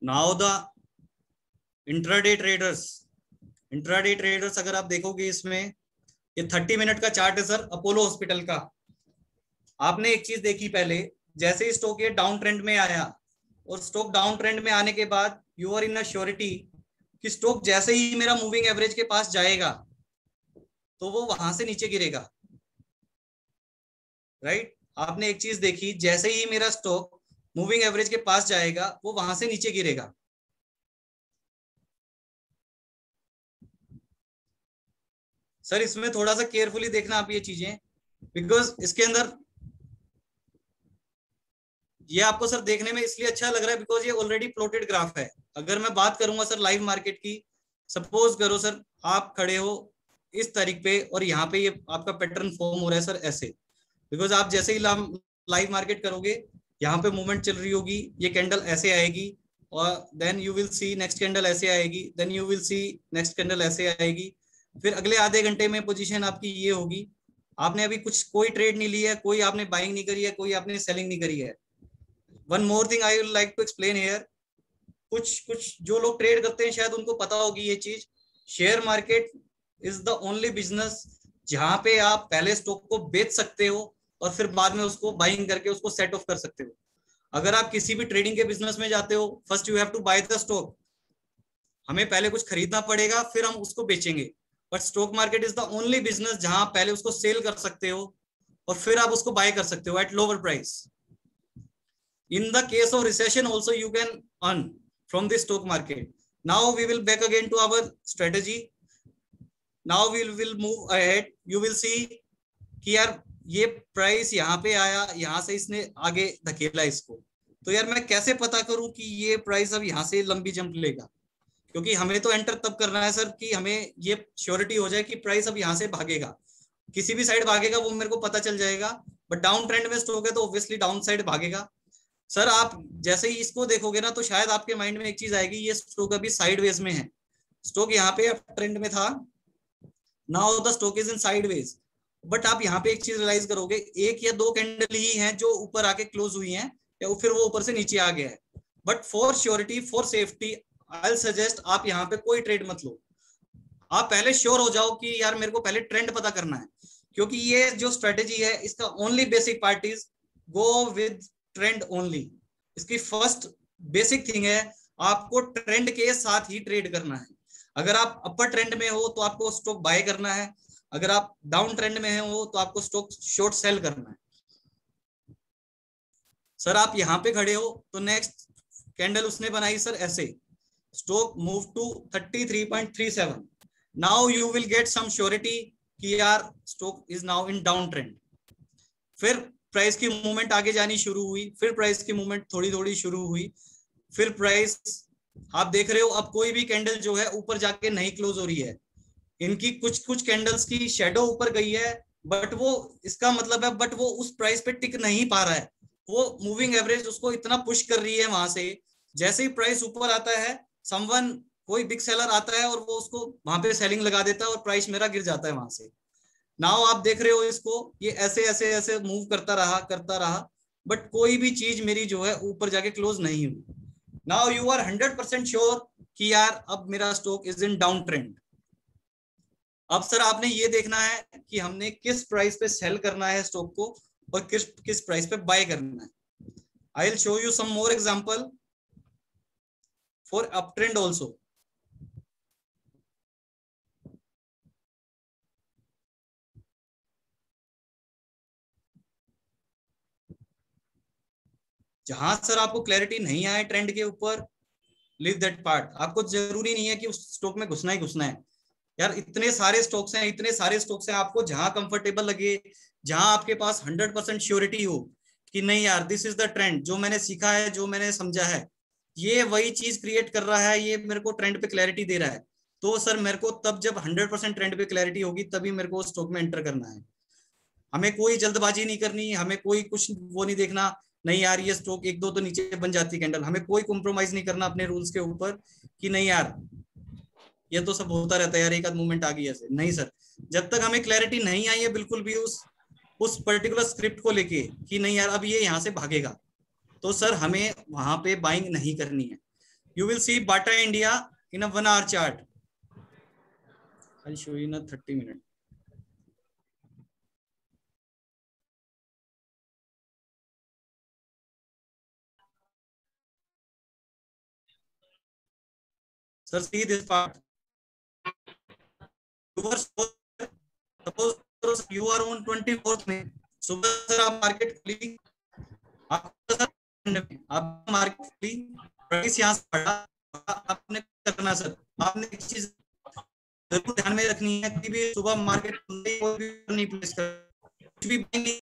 Now the इंट्राडे ट्रेडर्स अगर आप देखोगे इसमें ये 30 मिनट का चार्ट है सर अपोलो हॉस्पिटल का। आपने एक चीज देखी पहले, जैसे ही स्टॉक ये डाउन ट्रेंड में आया और स्टॉक डाउन ट्रेंड में आने के बाद you are in a surety कि स्टॉक जैसे ही मेरा मूविंग एवरेज के पास जाएगा तो वो वहां से नीचे गिरेगा, राइट। आपने एक चीज देखी, जैसे ही मेरा स्टॉक मूविंग एवरेज के पास जाएगा वो वहां से नीचे गिरेगा। सर इसमें थोड़ा सा केयरफुली देखना आप ये चीजें, बिकॉज इसके अंदर ये आपको सर देखने में इसलिए अच्छा लग रहा है बिकॉज ये ऑलरेडी प्लॉटेड ग्राफ है। अगर मैं बात करूंगा सर लाइव मार्केट की, सपोज करो सर आप खड़े हो इस तारीख पे और यहाँ पे ये आपका पैटर्न फॉर्म हो रहा है सर ऐसे, बिकॉज आप जैसे ही लाइव मार्केट करोगे यहाँ पे मूवमेंट चल रही होगी, ये कैंडल ऐसे आएगी और then you will see next candle ऐसे आएगी, then you will see next candle ऐसे आएगी, फिर अगले आधे घंटे में पोजीशन आपकी ये होगी। आपने अभी कोई ट्रेड नहीं लिया है, कोई आपने बाइंग नहीं करी है, कोई आपने सेलिंग नहीं करी है। One more thing I would like to explain here, कुछ जो लोग ट्रेड करते हैं शायद उनको पता होगी ये चीज, share market is the only business जहां पे आप पहले स्टॉक को बेच सकते हो और फिर बाद में उसको बाइंग करके उसको सेट ऑफ कर सकते हो। अगर आप किसी भी ट्रेडिंग के बिजनेस में जाते हो, first you have to buy the stock, हमें पहले कुछ खरीदना पड़ेगा फिर हम उसको बेचेंगे। But stock market is the only business जहां पहले उसको सेल कर सकते हो और फिर आप उसको बाय कर सकते हो at lower price. In the case of recession also you can earn from the stock market. Now we will back again to our strategy. Now we will move ahead. You will see कि यार ये price यहाँ पे आया, यहाँ से इसने आगे धकेला इसको, तो यार मैं कैसे पता करूं कि ये प्राइस अब यहाँ से लंबी जंप लेगा, क्योंकि हमें तो एंटर तब करना है सर कि हमें ये श्योरिटी हो जाए कि प्राइस अब यहाँ से भागेगा, किसी भी साइड भागेगा वो मेरे को पता चल जाएगा। बट डाउन ट्रेंड में स्टॉक है तो ऑब्वियसली डाउन साइड भागेगा। सर आप जैसे ही इसको देखोगे ना तो शायद आपके माइंड में एक चीज आएगी, ये स्टॉक अभी साइडवेज में है, स्टॉक यहाँ पे ट्रेंड में था, now the stock is in sideways. But आप यहाँ पे एक चीज रियलाइज करोगे, एक या दो कैंडल ही हैं जो ऊपर आके क्लोज हुई हैं या फिर वो ऊपर से नीचे आ गया है। But for surety, for safety, I will suggest आप यहाँ पे कोई ट्रेड मत लो। आप पहले श्योर हो जाओ कि यार मेरे को पहले ट्रेंड पता करना है, क्योंकि ये जो स्ट्रेटेजी है इसका only basic part is go with trend only. इसकी फर्स्ट बेसिक थिंग है आपको ट्रेंड के साथ ही ट्रेड करना है। अगर आप अपर ट्रेंड में हो तो आपको स्टॉक बाय करना है, अगर आप डाउन ट्रेंड में हो तो आपको स्टॉक शॉर्ट सेल करना है। सर आप यहाँ पे खड़े हो तो नेक्स्ट कैंडल उसने बनाई सर ऐसे, stock move to 33.37। Now you will get some surety कि यार stock is now in down trend. फिर प्राइस की मूवमेंट आगे जानी शुरू हुई, फिर प्राइस की मूवमेंट थोड़ी थोड़ी शुरू हुई, फिर प्राइस आप देख रहे हो अब कोई भी कैंडल जो है ऊपर जाके नहीं क्लोज हो रही है। इनकी कुछ कैंडल्स की शेडो ऊपर गई है, बट वो इसका मतलब है बट वो उस प्राइस पे टिक नहीं पा रहा है, वो मूविंग एवरेज उसको इतना पुश कर रही है वहां से। जैसे ही प्राइस ऊपर आता है समवन कोई बिग सेलर आता है और वो उसको वहां पे सेलिंग लगा देता है और प्राइस मेरा गिर जाता है वहां से। नाउ आप देख रहे हो इसको, ये ऐसे ऐसे ऐसे मूव करता रहा बट कोई भी चीज मेरी जो है ऊपर जाके क्लोज नहीं हुई। नाउ यू आर 100% श्योर कि यार अब मेरा stock is in down trend. अब सर आपने ये देखना है कि हमने किस प्राइस पे सेल करना है स्टॉक को और किस प्राइस पे बाय करना है। I will show you some more example for up trend also. जहां सर आपको क्लैरिटी नहीं आए ट्रेंड के ऊपर, लीव दैट पार्ट। आपको जरूरी नहीं है कि उस स्टॉक में घुसना ही घुसना है यार, इतने सारे स्टॉक्स हैं, आपको जहां कंफर्टेबल लगे, जहां आपके पास 100% श्योरिटी हो कि नहीं यार दिस इज द ट्रेंड, जो मैंने सीखा है, जो मैंने समझा है, ये वही चीज क्रिएट कर रहा है, ये मेरे को ट्रेंड पे क्लैरिटी दे रहा है, तो सर मेरे को तब जब 100% ट्रेंड पे क्लैरिटी होगी तभी मेरे को स्टॉक में एंटर करना है। हमें कोई जल्दबाजी नहीं करनी, हमें कोई कुछ वो नहीं देखना, नहीं यार ये स्टॉक एक दो तो नीचे बन जाती है कैंडल, हमें कोई कॉम्प्रोमाइज नहीं करना अपने रूल्स के ऊपर कि नहीं यार ये तो सब होता रहता है यार, एक आध मूवमेंट आ गई ऐसे। नहीं सर, जब तक हमें क्लैरिटी नहीं आई है बिल्कुल भी उस पर्टिकुलर स्क्रिप्ट को लेके कि नहीं यार अब ये यहाँ से भागेगा, तो सर हमें वहां पे बाइंग नहीं करनी है। You will C Bata India in a 1 hour chart. I'll show you in a 30 minutes. Sir, see this part. Suppose you are on 24th में सुबह सर आप मार्केट खुली, आप मार्केट खुली, प्राइस यहाँ से बढ़ा, आपने करना सर, आपने एक चीज जरूर ध्यान में रखनी है कि भी सुबह मार्केट खुली कोई भी नहीं प्लेस कर, कुछ भी नहीं